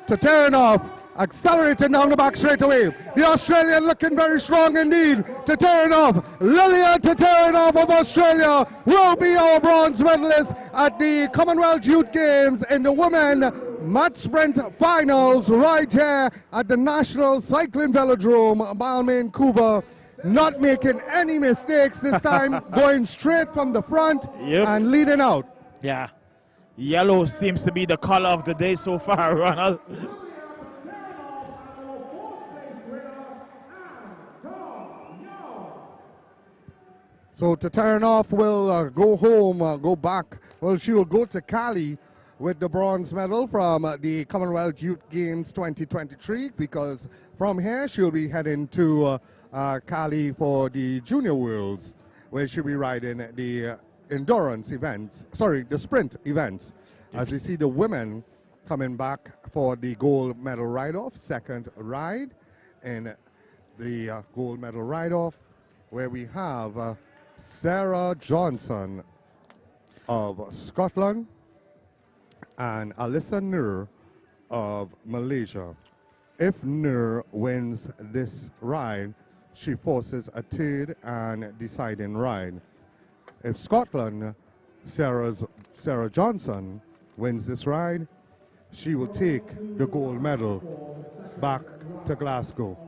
S1: Tatarinov accelerating down the back straight away. The Australian looking very strong indeed. Tatarinov, Lilia Tatarinov of Australia will be our bronze medalist at the Commonwealth Youth Games in the women match sprint finals right here at the National Cycling Velodrome, Balmain, Vancouver. Not making any mistakes this time, going straight from the front and leading out.
S2: Yeah, yellow seems to be the color of the day so far, Ronald.
S1: So Tatarinov will go home, go back. Well, she will go to Cali with the bronze medal from the Commonwealth Youth Games 2023, because from here she'll be heading to Cali for the Junior Worlds, where she'll be riding the endurance events, the sprint events. As we see the women coming back for the gold medal ride-off, second ride in the gold medal ride-off, where we have Sarah Johnson of Scotland and Alyssa Nur of Malaysia. If Nur wins this ride, she forces a third and deciding ride. If Scotland, Sarah Johnson wins this ride, she will take the gold medal back to Glasgow.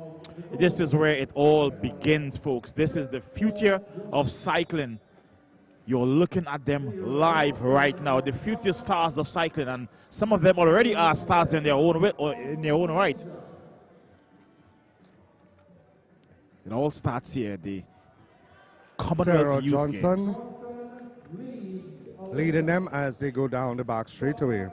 S2: This is where it all begins, folks. This is the future of cycling. You're looking at them live right now, the future stars of cycling, and some of them already are stars in their own way, or in their own right. It all starts here, the Commonwealth Youth
S1: Johnson
S2: Games.
S1: Leading them as they go down the back straightaway.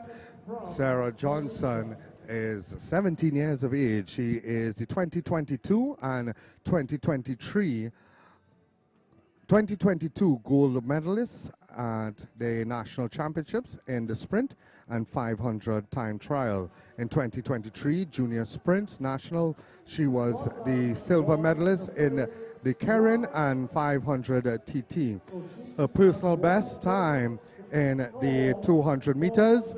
S1: Sarah Johnson is 17 years of age. She is the 2022 and 2022 gold medalist at the national championships in the sprint and 500 time trial. In 2023 junior sprints national, she was the silver medalist in the Karen and 500 TT. Her personal best time in the 200 meters,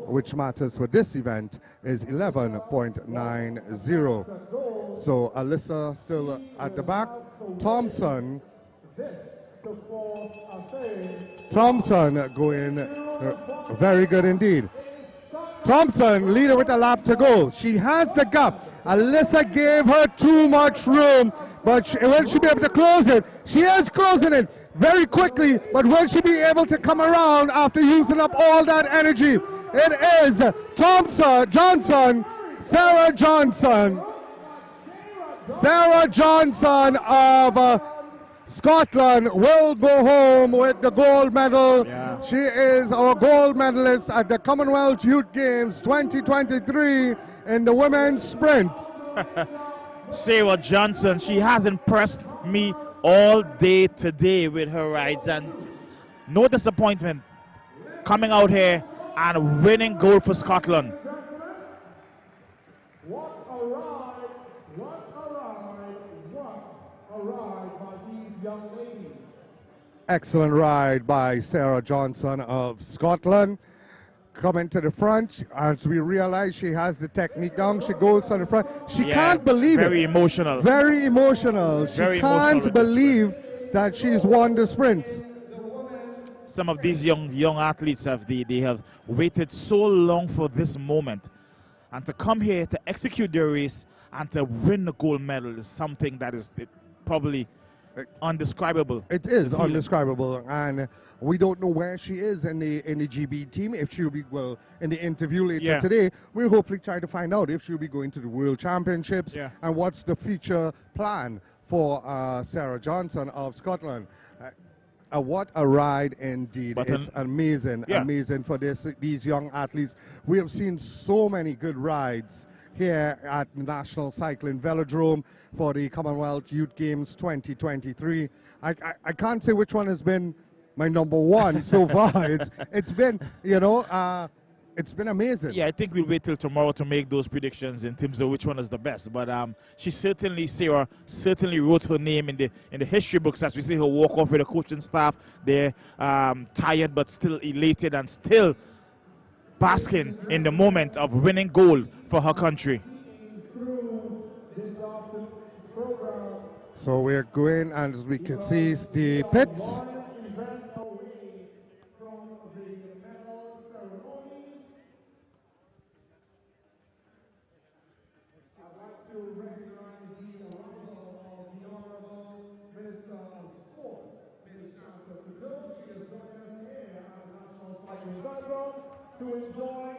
S1: which matters for this event, is 11.90. So Alyssa still at the back. Thompson going very good indeed. Thompson leading with a lap to go. She has the gap. Alyssa gave her too much room, but will she be able to close it? She is closing it very quickly, but will she be able to come around after using up all that energy? It is Sarah Johnson of Scotland will go home with the gold medal. Yeah. She is our gold medalist at the Commonwealth Youth Games 2023 in the women's sprint.
S2: Sarah Johnson, she has impressed me all day today with her rides, and no disappointment coming out here and winning gold for Scotland.
S3: What a ride! What a ride! What a ride by these young ladies.
S1: Excellent ride by Sarah Johnson of Scotland. Coming to the front, as we realize she has the technique down, she goes to the front. She can't believe
S2: very
S1: it.
S2: Emotional.
S1: Very emotional. She
S2: Very emotional
S1: can't
S2: with this
S1: believe that she's won the sprints.
S2: Some of these young athletes they have waited so long for this moment, and to come here to execute their race and to win the gold medal is something that is probably undescribable.
S1: It is undescribable, and we don't know where she is in the GB team. If she'll be in the interview later today, we'll hopefully try to find out if she'll be going to the World Championships and what's the future plan for Sarah Johnson of Scotland. What a ride indeed. It's amazing, amazing for these young athletes. We have seen so many good rides here at the National Cycling Velodrome for the Commonwealth Youth Games 2023. I can't say which one has been my number one so far. It's been, it's been amazing.
S2: Yeah, I think we'll wait till tomorrow to make those predictions in terms of which one is the best. But Sarah certainly wrote her name in the history books as we see her walk off with the coaching staff. They're tired but still elated and still basking in the moment of winning gold for her country.
S1: So we're going, and as we can see, the pits.
S3: To enjoy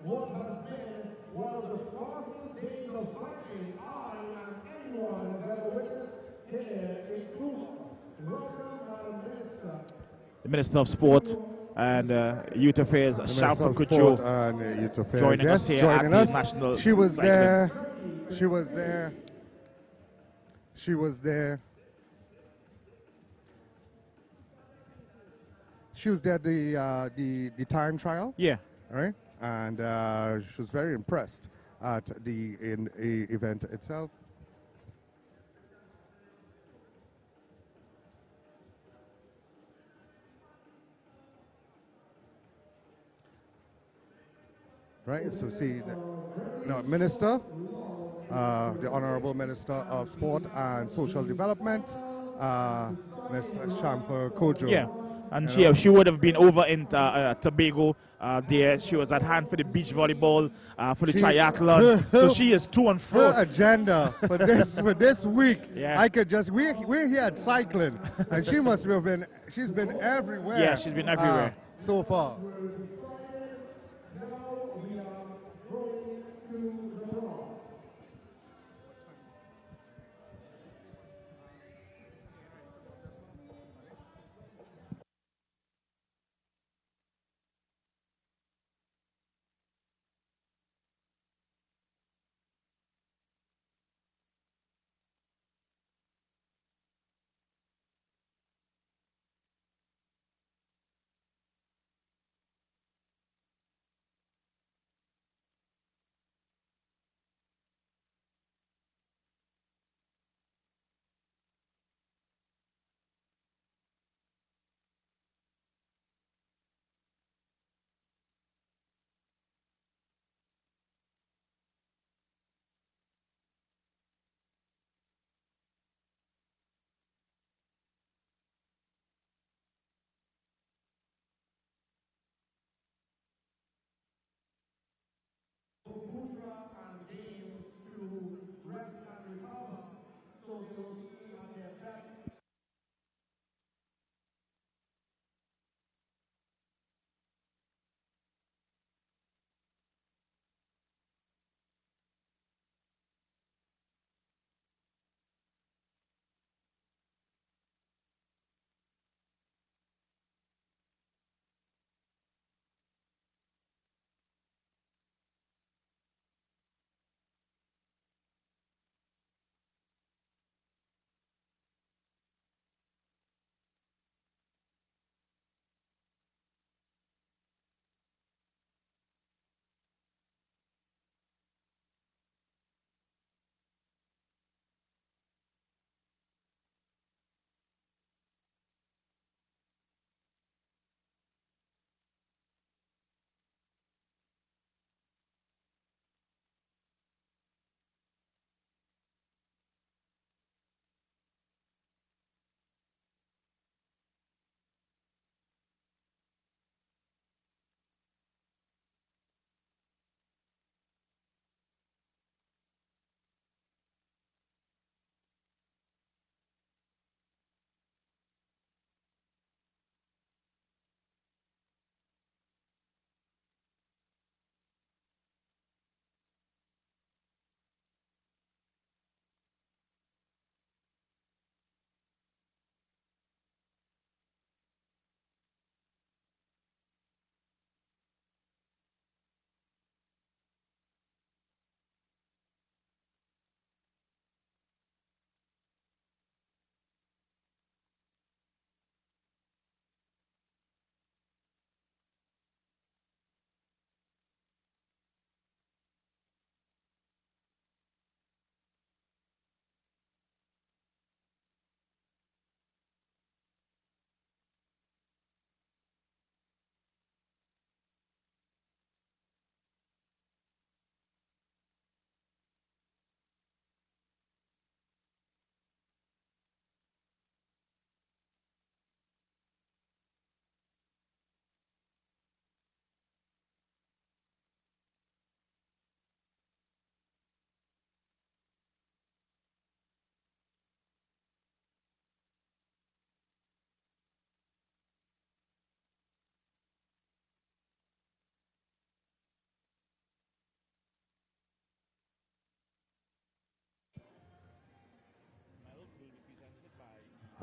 S3: what has been one of the fastest days of cycling I and anyone has ever witnessed here in Cuba. Welcome, Madam Minister.
S2: The Minister of Sport and Youth Affairs, Shamfa Kujo, joining us here at the National
S1: She was
S2: Cycling.
S1: there. She was there. She was there. She was there at the time trial.
S2: Yeah.
S1: Right? And she was very impressed at the event itself. Right, so see, Minister, the Honorable Minister of Sport and Social Development, Ms. Shamfa Kojo.
S2: Yeah. And she would have been over in Tobago there. She was at hand for the beach volleyball, for the triathlon. So she is to and fro.
S1: Her agenda for this week, we're here at cycling, and she must have been, she's been everywhere.
S2: Yeah, she's been everywhere.
S1: So far.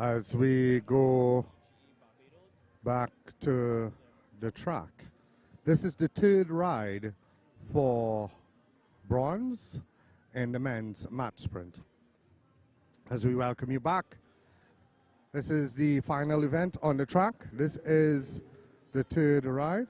S1: as we go back to the track. This is the third ride for bronze in the men's mat sprint. As we welcome you back, this is the final event on the track. This is the third ride.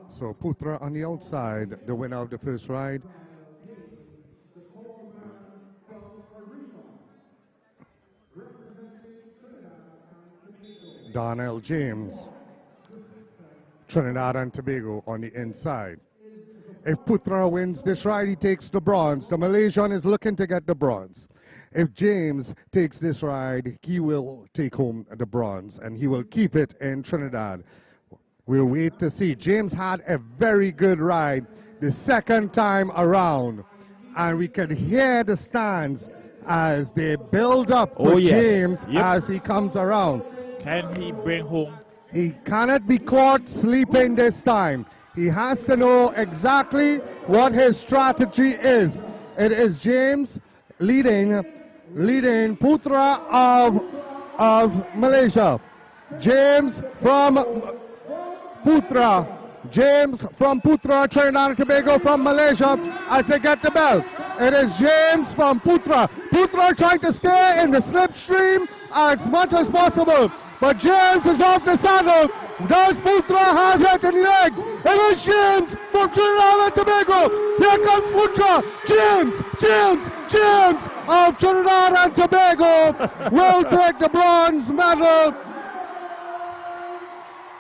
S1: So Putra on the outside, the winner of the first ride. Darnell James, Trinidad and Tobago on the inside. If Putra wins this ride, he takes the bronze. The Malaysian is looking to get the bronze. If James takes this ride, he will take home the bronze and he will keep it in Trinidad. We'll wait to see. James had a very good ride the second time around, and we could hear the stands as they build up for James as he comes around.
S2: Can he bring home?
S1: He cannot be caught sleeping this time. He has to know exactly what his strategy is. It is James leading Putra of Malaysia. James from Putra, Trinidad and Tobago from Malaysia as they get the belt. It is James from Putra. Putra trying to stay in the slipstream as much as possible, but James is off the saddle. Does Putra has it in the legs? It is James from Trinidad and Tobago. Here comes Putra. James of Trinidad and Tobago will take the bronze medal.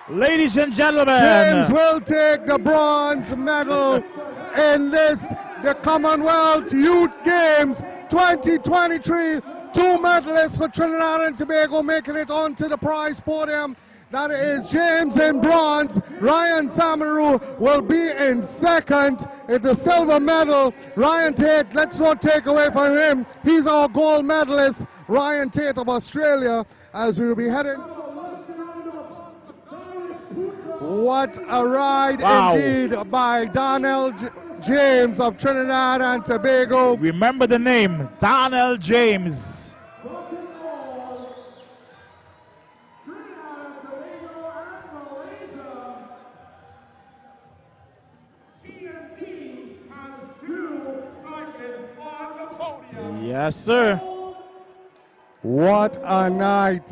S2: Ladies and gentlemen,
S1: James will take the bronze medal in the Commonwealth Youth Games 2023. 2 medalists for Trinidad and Tobago making it onto the prize podium. That is James in bronze. Ryan Samaru will be in second in the silver medal. Ryan Tate, let's not take away from him. He's our gold medalist, Ryan Tate of Australia, as we will be heading. What a ride indeed by Darnell James of Trinidad and Tobago.
S2: Remember the name, Darnell James. Yes, sir.
S1: What a night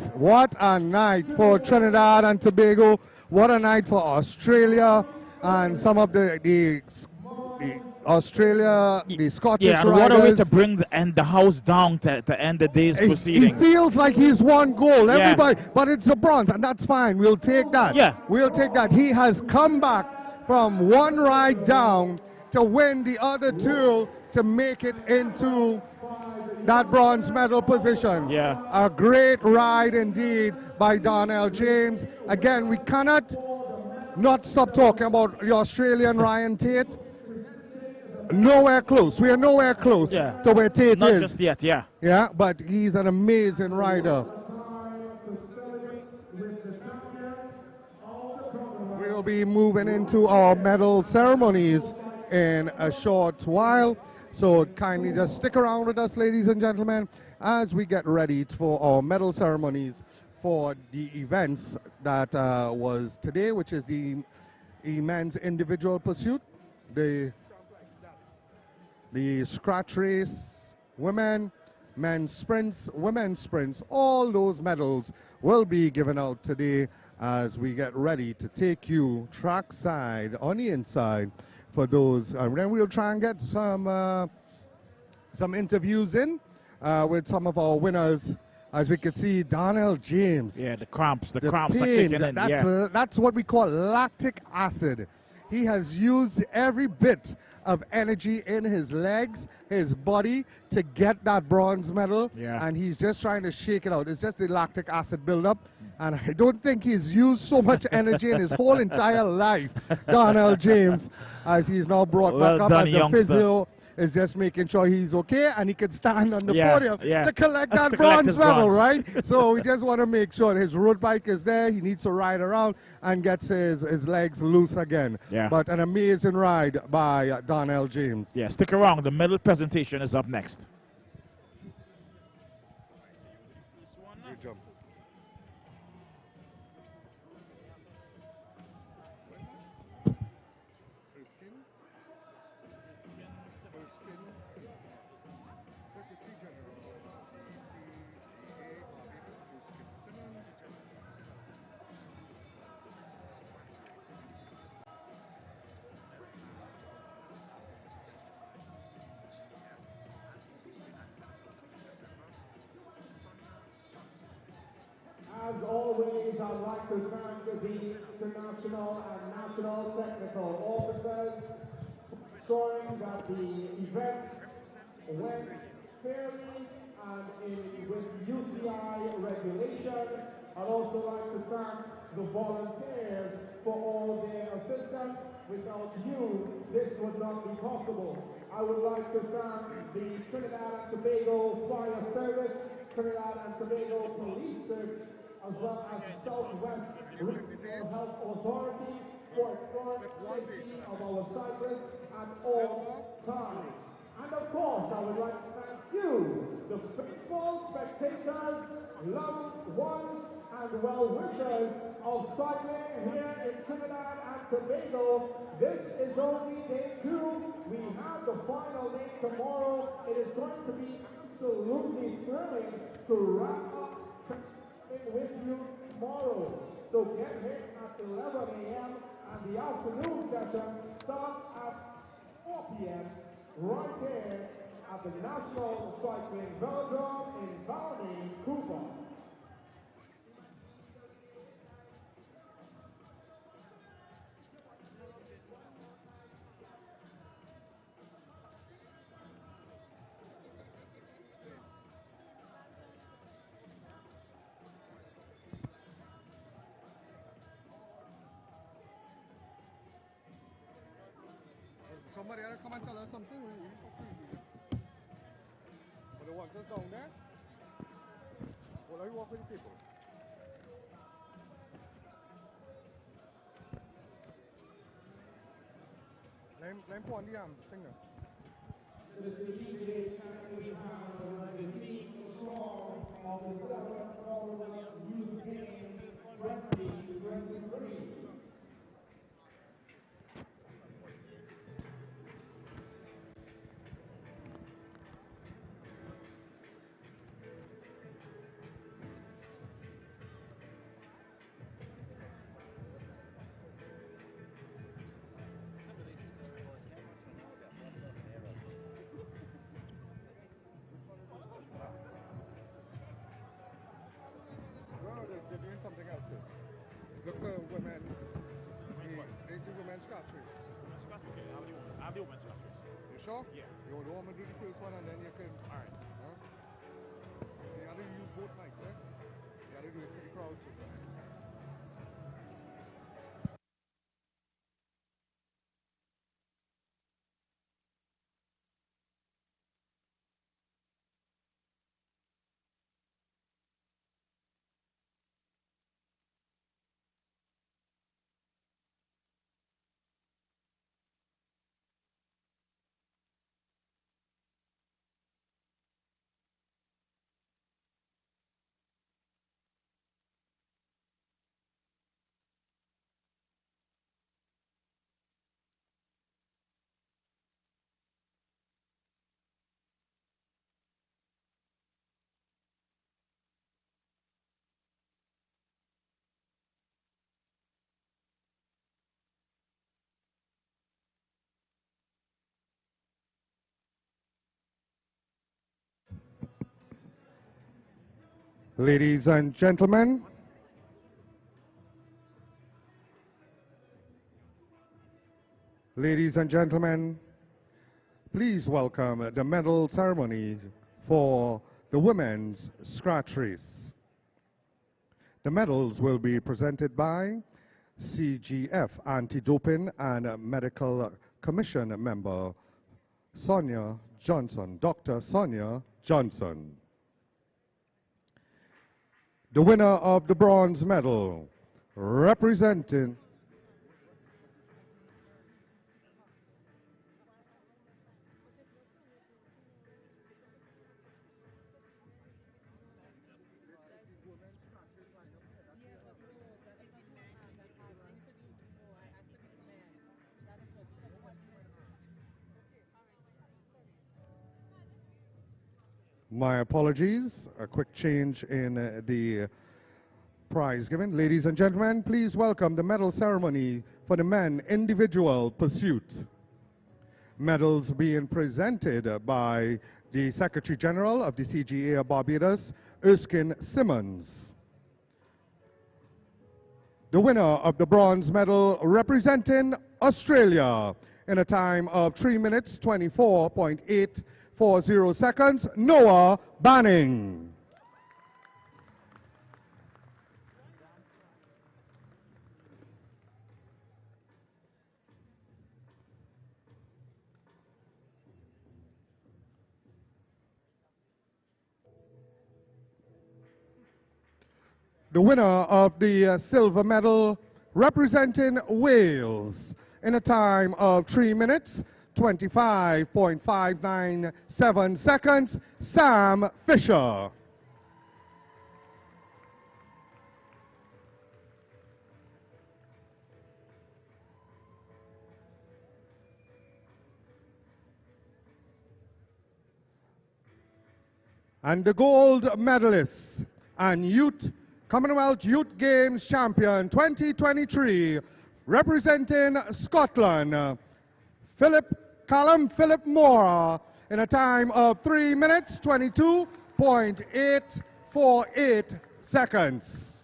S1: for Trinidad and Tobago. What a night for Australia and some of the Scottish
S2: and
S1: riders.
S2: what a way to bring the house down to end the day's proceedings.
S1: He feels like he's won gold, everybody, but it's a bronze, and that's fine. We'll take that.
S2: Yeah.
S1: We'll take that. He has come back from one ride down to win the other two to make it into that bronze medal position.
S2: Yeah.
S1: A great ride indeed by Darnell James. Again, we cannot not stop talking about the Australian Ryan Tate. Nowhere close. We are nowhere close to where Tate
S2: Not
S1: is.
S2: just yet, yeah.
S1: Yeah, but he's an amazing rider. We'll be moving into our medal ceremonies in a short while. So kindly just stick around with us, ladies and gentlemen, as we get ready for our medal ceremonies for the events that was today, which is the men's individual pursuit, the scratch race, men's sprints, women's sprints. All those medals will be given out today as we get ready to take you trackside on the inside for those. And then we'll try and get some interviews in with some of our winners. As we can see, Darnell James.
S2: Yeah, the cramps are
S1: pain,
S2: kicking in.
S1: That's what we call lactic acid. He has used every bit of energy in his legs, his body, to get that bronze medal.
S2: Yeah.
S1: And he's just trying to shake it out. It's just the lactic acid buildup. And I don't think he's used so much energy in his whole entire life, Darnell James, as he's now brought back up as a physio. is just making sure he's okay and he can stand on the
S2: Yeah,
S1: podium
S2: yeah.
S1: to collect that
S2: To collect
S1: bronze
S2: his
S1: medal,
S2: bronze.
S1: right? So we just want to make sure his road bike is there. He needs to ride around and gets his legs loose again.
S2: Yeah.
S1: But an amazing ride by Donnell James.
S2: Yeah, stick around. The medal presentation is up next.
S1: Good jump. Secretary General, CCGA, Barbados, Simmons.
S3: As always, I'd like to thank the international and national technical officers ensuring that the events went fairly and with UCI regulation. I'd also like to thank the volunteers for all their assistance. Without you, this would not be possible. I would like to thank the Trinidad and Tobago Fire Service, Trinidad and Tobago Police Service, as well as the Southwest Regional Health Authority for ensuring safety of our cyclists at all times. And of course, I would like to thank you, the faithful spectators, loved ones, and well-wishers of cycling here in Trinidad and Tobago. This is only day 2. We have the final day tomorrow. It is going to be absolutely thrilling to wrap up with you tomorrow. So get here at 11 a.m. and the afternoon session starts at 4 p.m. right there at the National Cycling Velodrome in Valmy, Cuba.
S1: Somebody ought to come and tell us something. But they want us down there? Well, I walk with the people. Let me put on the thing there.
S3: Mr. DJ, we have the theme song of the 7th Commonwealth Youth Games 2023.
S1: They're doing something else, yes. Look for women. They do women's scratch race.
S2: I have the women's scratch race.
S1: You sure?
S2: Yeah.
S1: You want me to do the first one and then you can...
S2: Alright.
S1: Huh? You have to use both mics, eh? You have to do it for the crowd too. Ladies and gentlemen, please welcome the medal ceremony for the women's scratch race. The medals will be presented by CGF Anti-Doping and Medical Commission member Sonia Johnson, Dr. Sonia Johnson. The winner of the bronze medal, representing my apologies, a quick change in the prize given. Ladies and gentlemen, please welcome the medal ceremony for the men individual pursuit. Medals being presented by the Secretary General of the CGA of Barbados, Erskine Simmons. The winner of the bronze medal representing Australia in a time of 3 minutes 24.840 seconds, Noah Banning. The winner of the silver medal representing Wales in a time of 3 minutes 25.597 seconds, Sam Fisher. And the gold medalist and Commonwealth Youth Games champion 2023, representing Scotland, Callum Philip Moore, in a time of 3 minutes 22.848 seconds.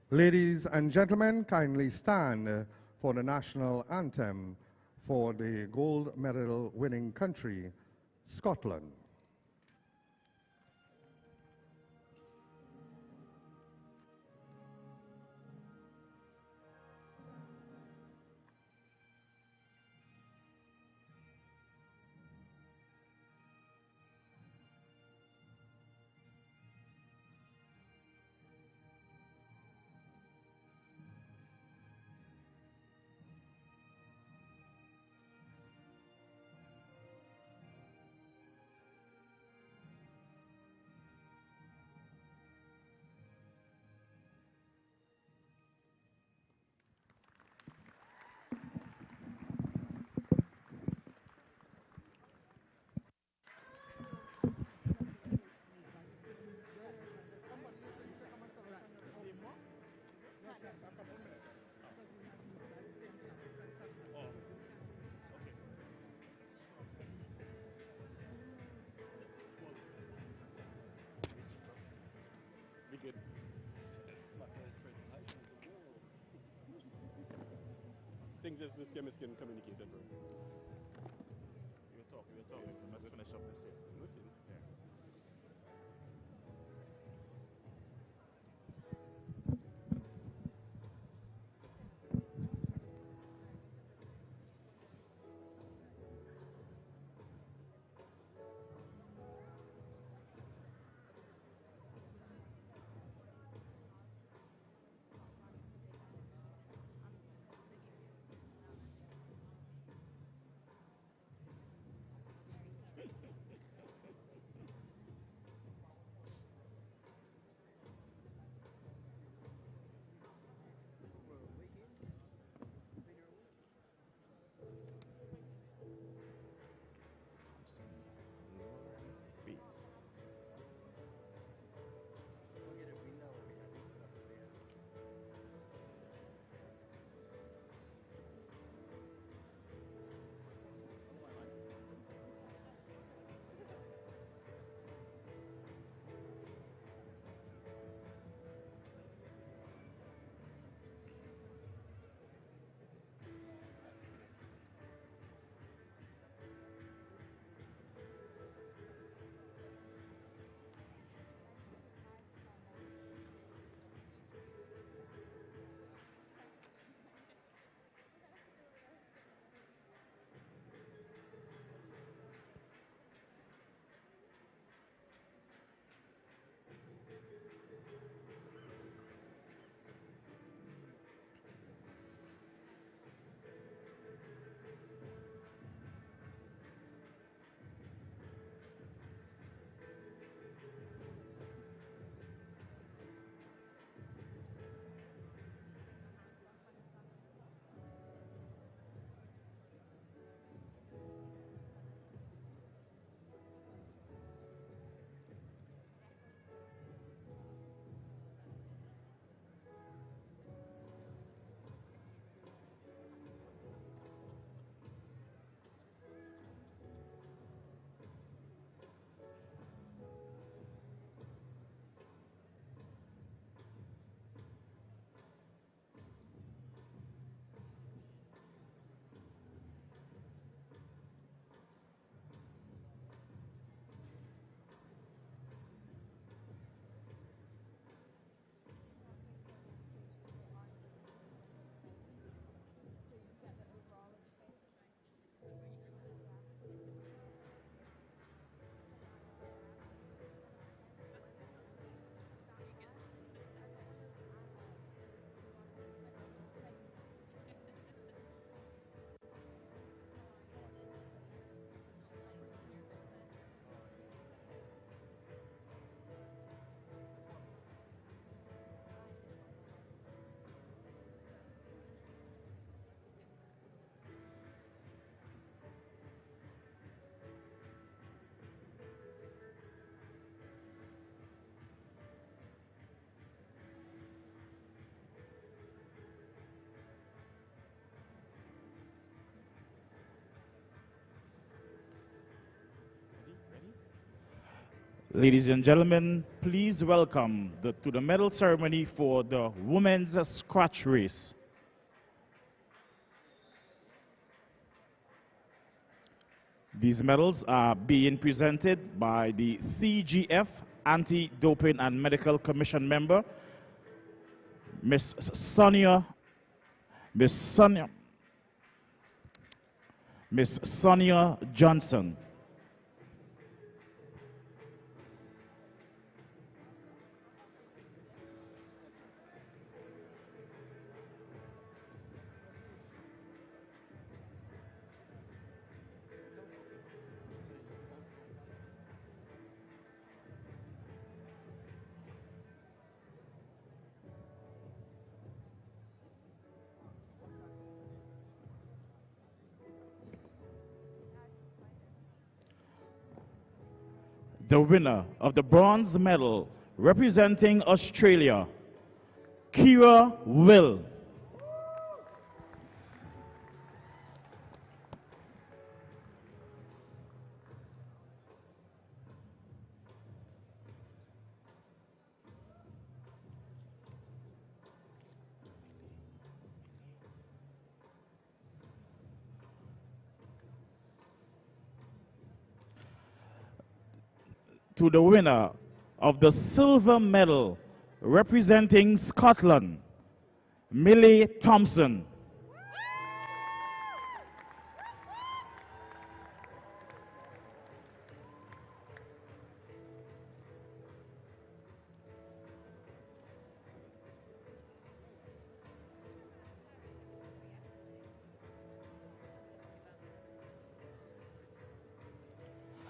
S1: Ladies and gentlemen, kindly stand for the national anthem for the gold medal winning country, Scotland.
S2: Be good. It's my first presentation of the world. Things is miscommunicated, bro. We'll talk. Let's finish up this here. Listen. Yeah. Ladies and gentlemen, please welcome to the medal ceremony for the women's scratch race. These medals are being presented by the CGF Anti-Doping and Medical Commission member, Miss Sonia Johnson. The winner of the bronze medal representing Australia, Kira Will. To the winner of the silver medal representing Scotland, Millie Thompson.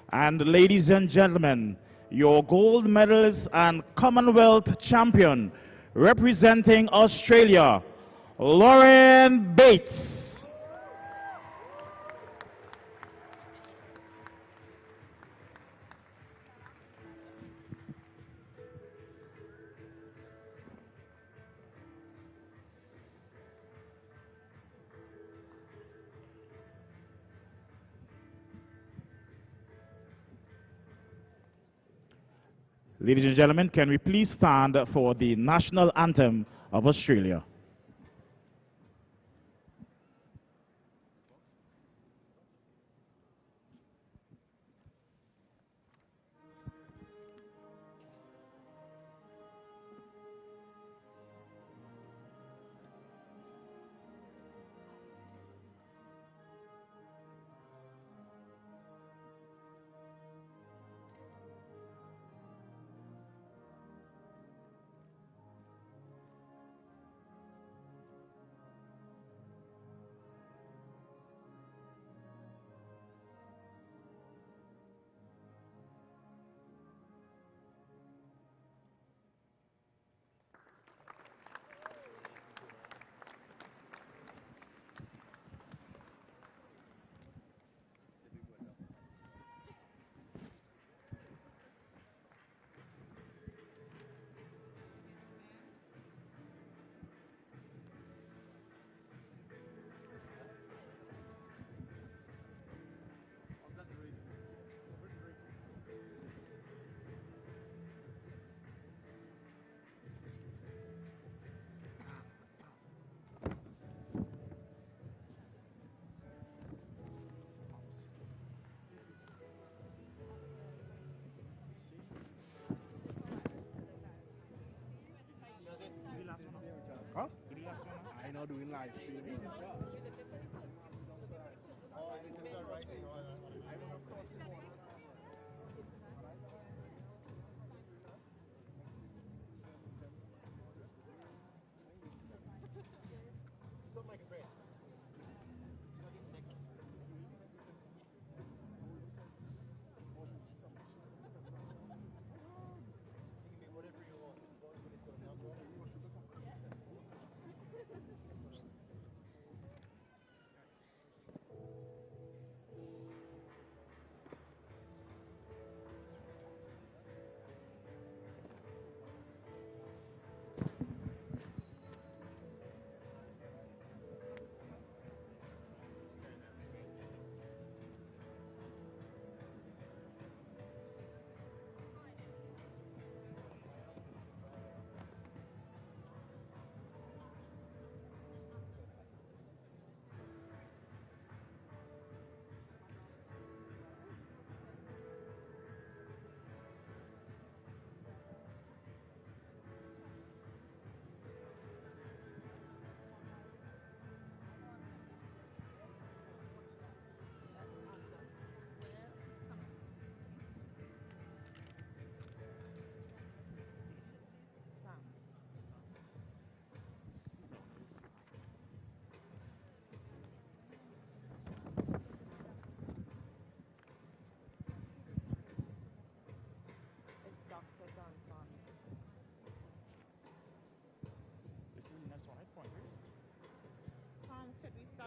S2: And ladies and gentlemen, your gold medalist and Commonwealth champion representing Australia, Lauren Bates. Ladies and gentlemen, can we please stand for the national anthem of Australia?
S4: Huh? I know doing live stream.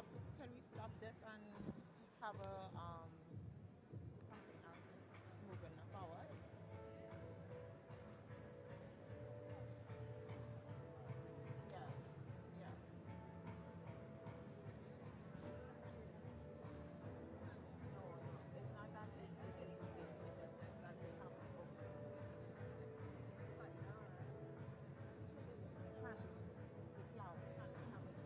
S5: Can we stop this and have a something else moving forward? Yeah, yeah. No, no, it's not that it is the same. It's just that they have to focus. Hand, the flag, hand, have it.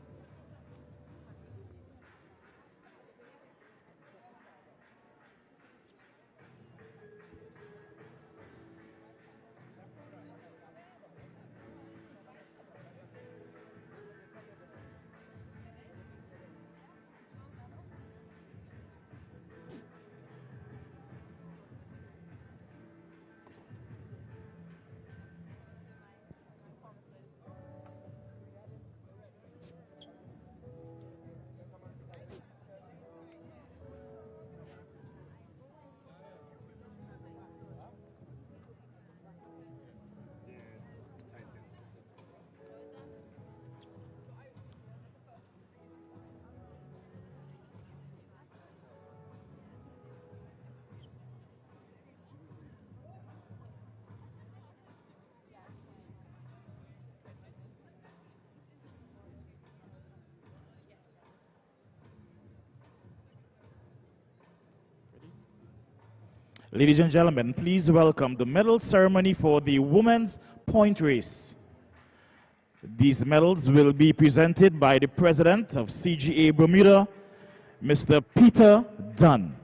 S2: Ladies and gentlemen, please welcome the medal ceremony for the women's point race. These medals will be presented by the president of CGA Bermuda, Mr. Peter Dunn.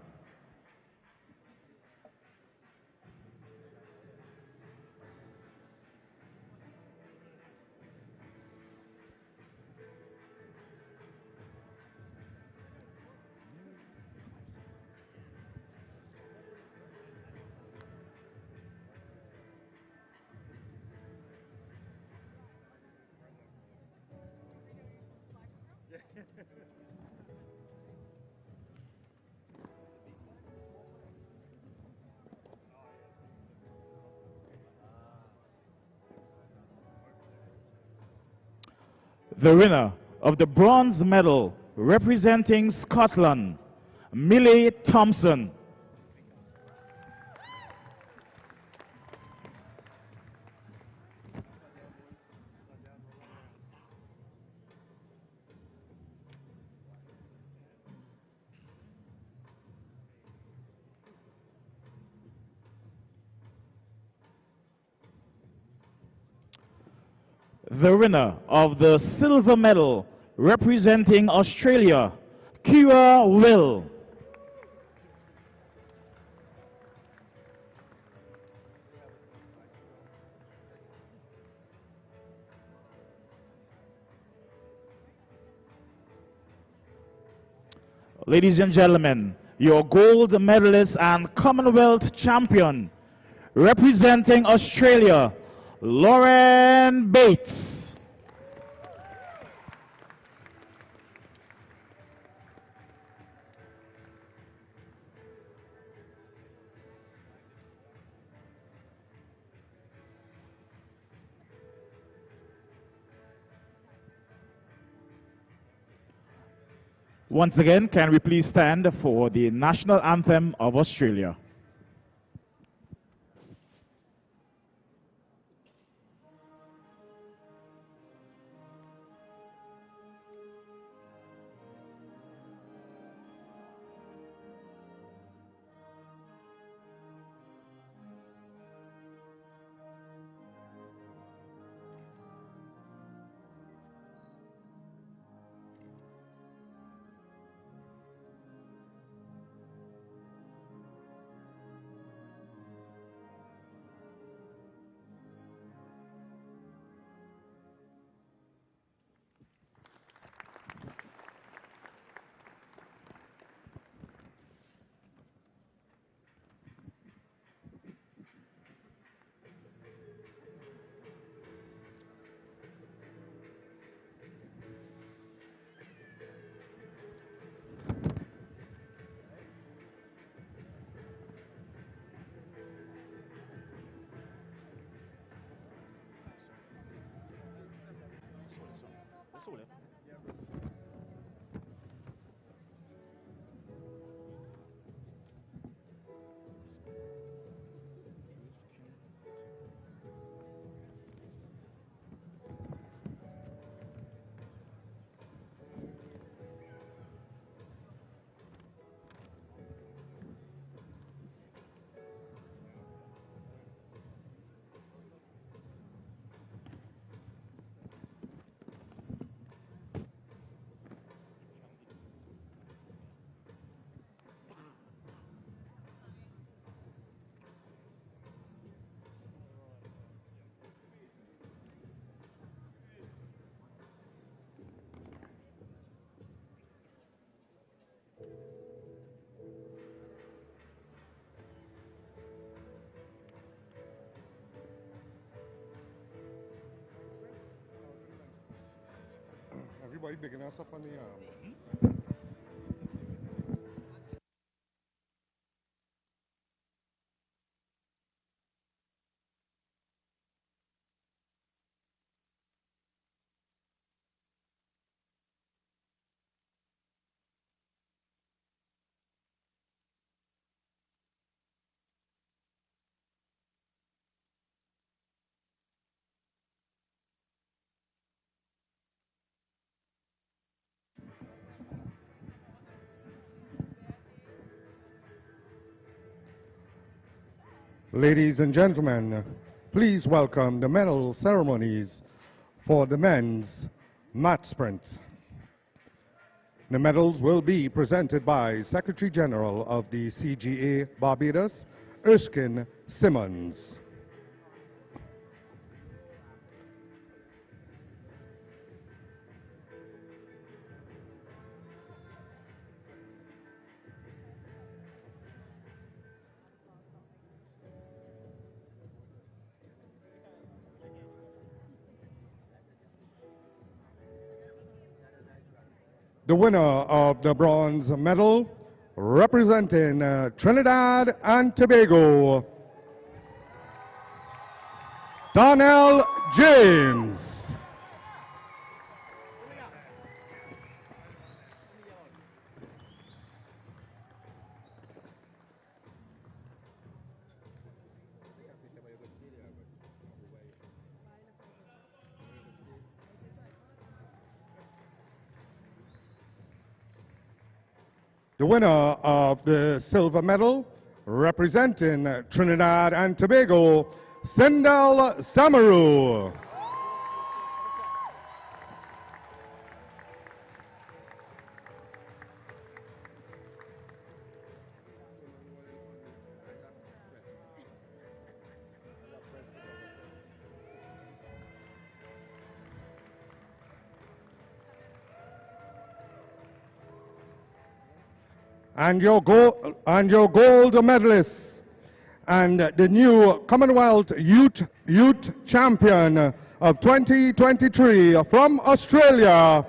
S2: The winner of the bronze medal representing Scotland, Millie Thompson. The winner of the silver medal representing Australia, Kira Will. Ladies and gentlemen, your gold medalist and Commonwealth champion representing Australia, Lauren Bates. Once again, can we please stand for the national anthem of Australia?
S1: boy digging us up on the arm. Ladies and gentlemen, please welcome the medal ceremonies for the men's mat sprint. The medals will be presented by Secretary General of the CGA Barbados, Erskine Simmons. The winner of the bronze medal, representing Trinidad and Tobago, Donnell James. The winner of the silver medal, representing Trinidad and Tobago, Sendal Samaru. And your gold medalists and the new Commonwealth Youth Champion of 2023 from Australia,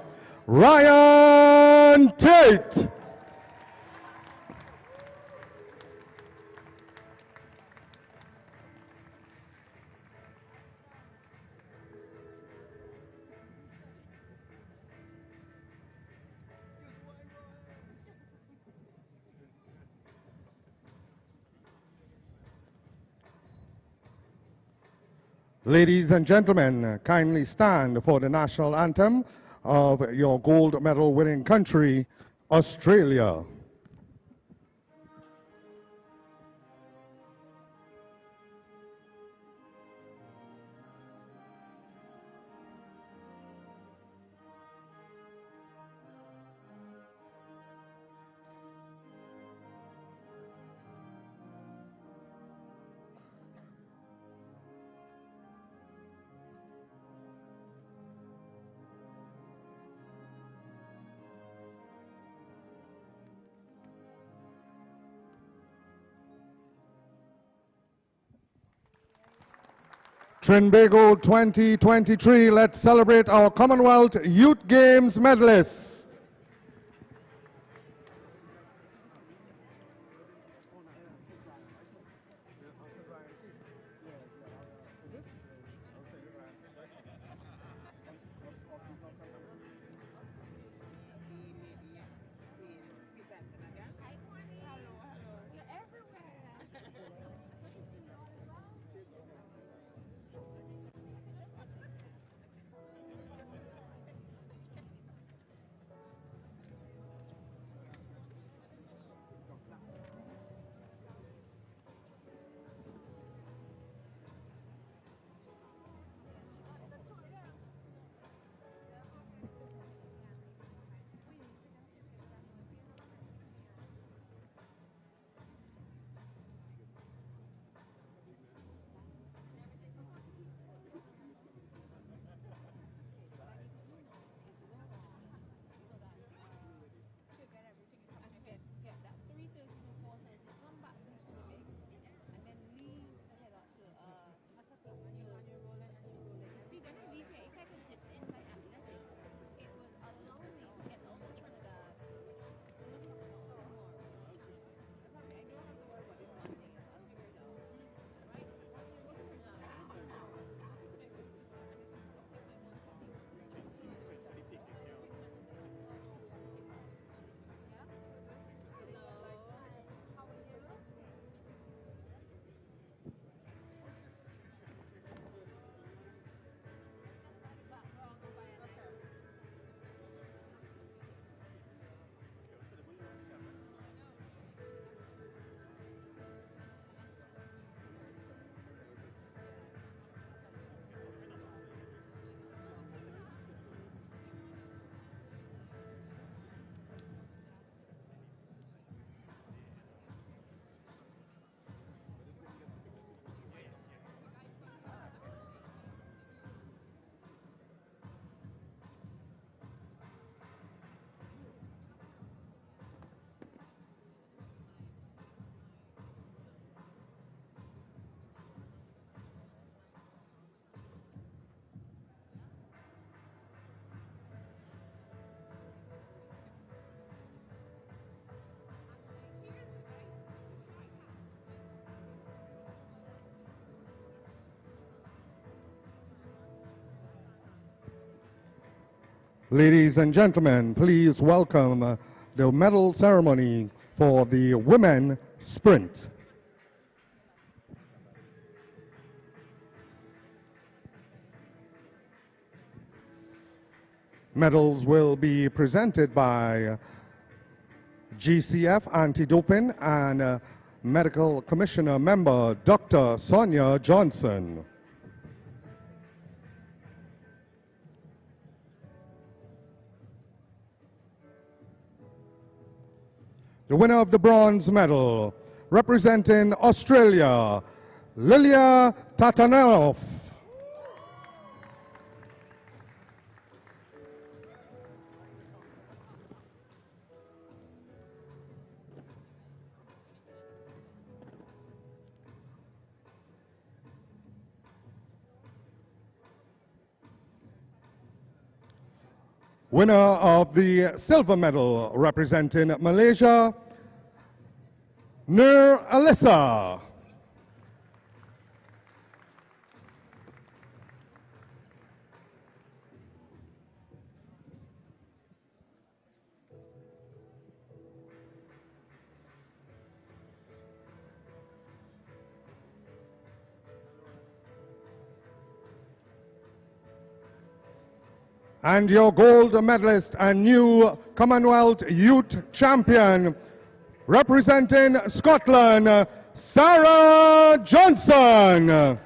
S1: Ryan Tate. Ladies and gentlemen, kindly stand for the national anthem of your gold medal winning country, Australia. Trinbago 2023, let's celebrate our Commonwealth Youth Games medalists. Ladies and gentlemen, please welcome the medal ceremony for the women sprint. Medals will be presented by GCF Anti-Doping and Medical Commissioner member Dr. Sonia Johnson. The winner of the bronze medal, representing Australia, Lilia Tatanov. Winner of the silver medal, representing Malaysia, Nur Alissa. And your gold medalist and new Commonwealth Youth Champion, representing Scotland, Sarah Johnson.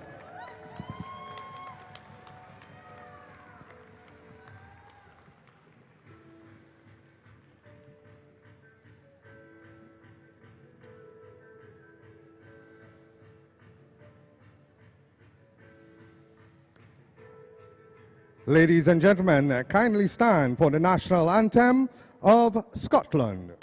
S1: Ladies and gentlemen, kindly stand for the national anthem of Scotland.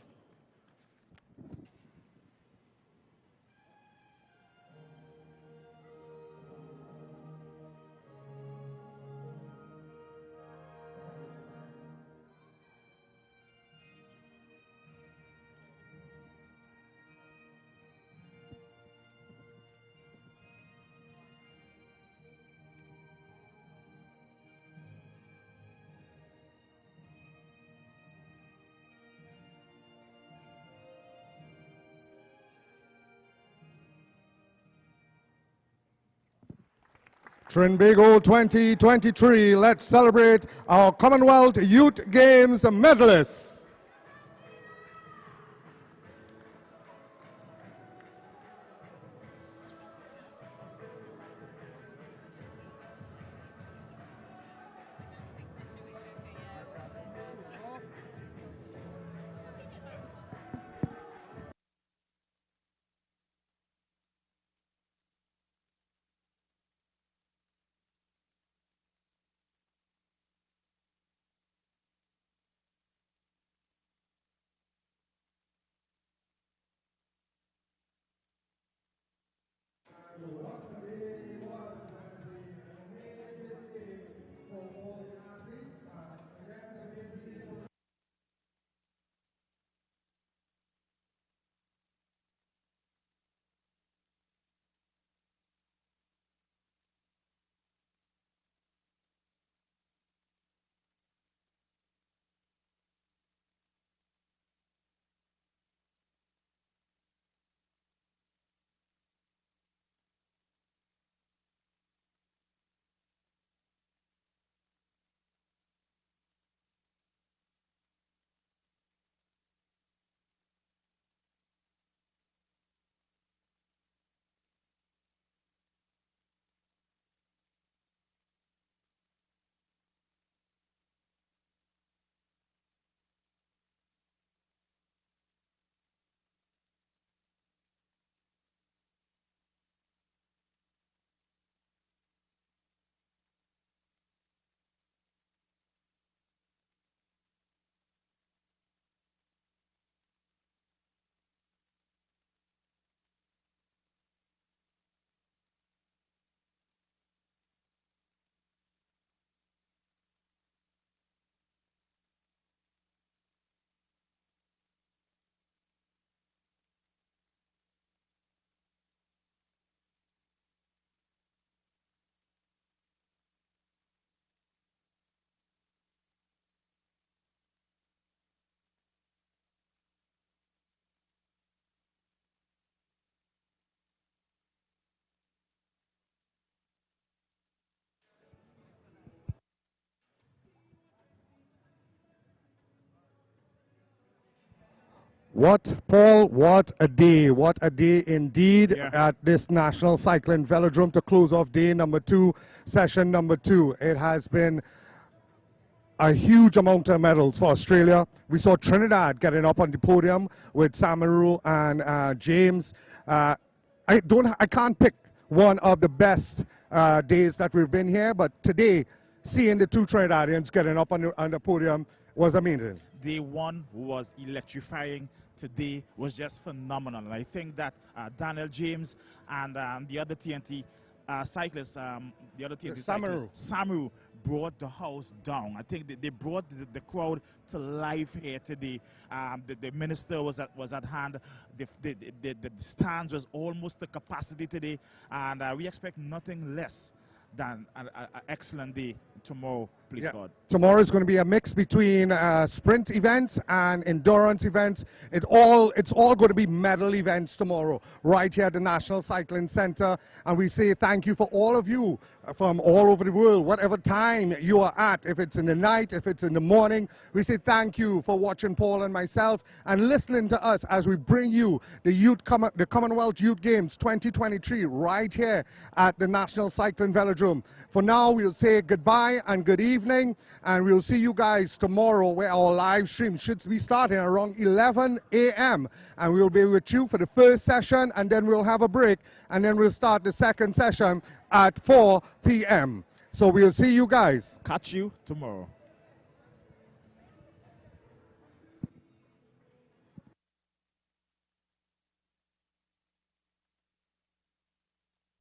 S1: Trinbago 2023, let's celebrate our Commonwealth Youth Games medalists. Paul, what a day indeed
S2: Yeah.
S1: at this National Cycling Velodrome to close off day number 2, session number 2. It has been a huge amount of medals for Australia. We saw Trinidad getting up on the podium with Samaru and James. I can't pick one of the best days that we've been here, but today, seeing the two Trinidadians getting up on the podium was amazing.
S2: Day one was electrifying. Today was just phenomenal. And I think that Daniel James and the other TNT cyclists, Samaru brought the house down. I think they brought the crowd to life here today. The minister was at hand. The stands was almost the capacity today, and we expect nothing less than an excellent day tomorrow, please God.
S1: Tomorrow is going to be a mix between sprint events and endurance events. It's all going to be medal events tomorrow, right here at the National Cycling Center. And we say thank you for all of you from all over the world, whatever time you are at, if it's in the night, if it's in the morning. We say thank you for watching Paul and myself and listening to us as we bring you the Commonwealth Youth Games 2023 right here at the National Cycling Velodrome. For now, we'll say goodbye and good evening, and we'll see you guys tomorrow where our live stream should be starting around 11 a.m. and we'll be with you for the first session, and then we'll have a break, and then we'll start the second session at 4 p.m. So we'll see you guys.
S2: Catch you tomorrow.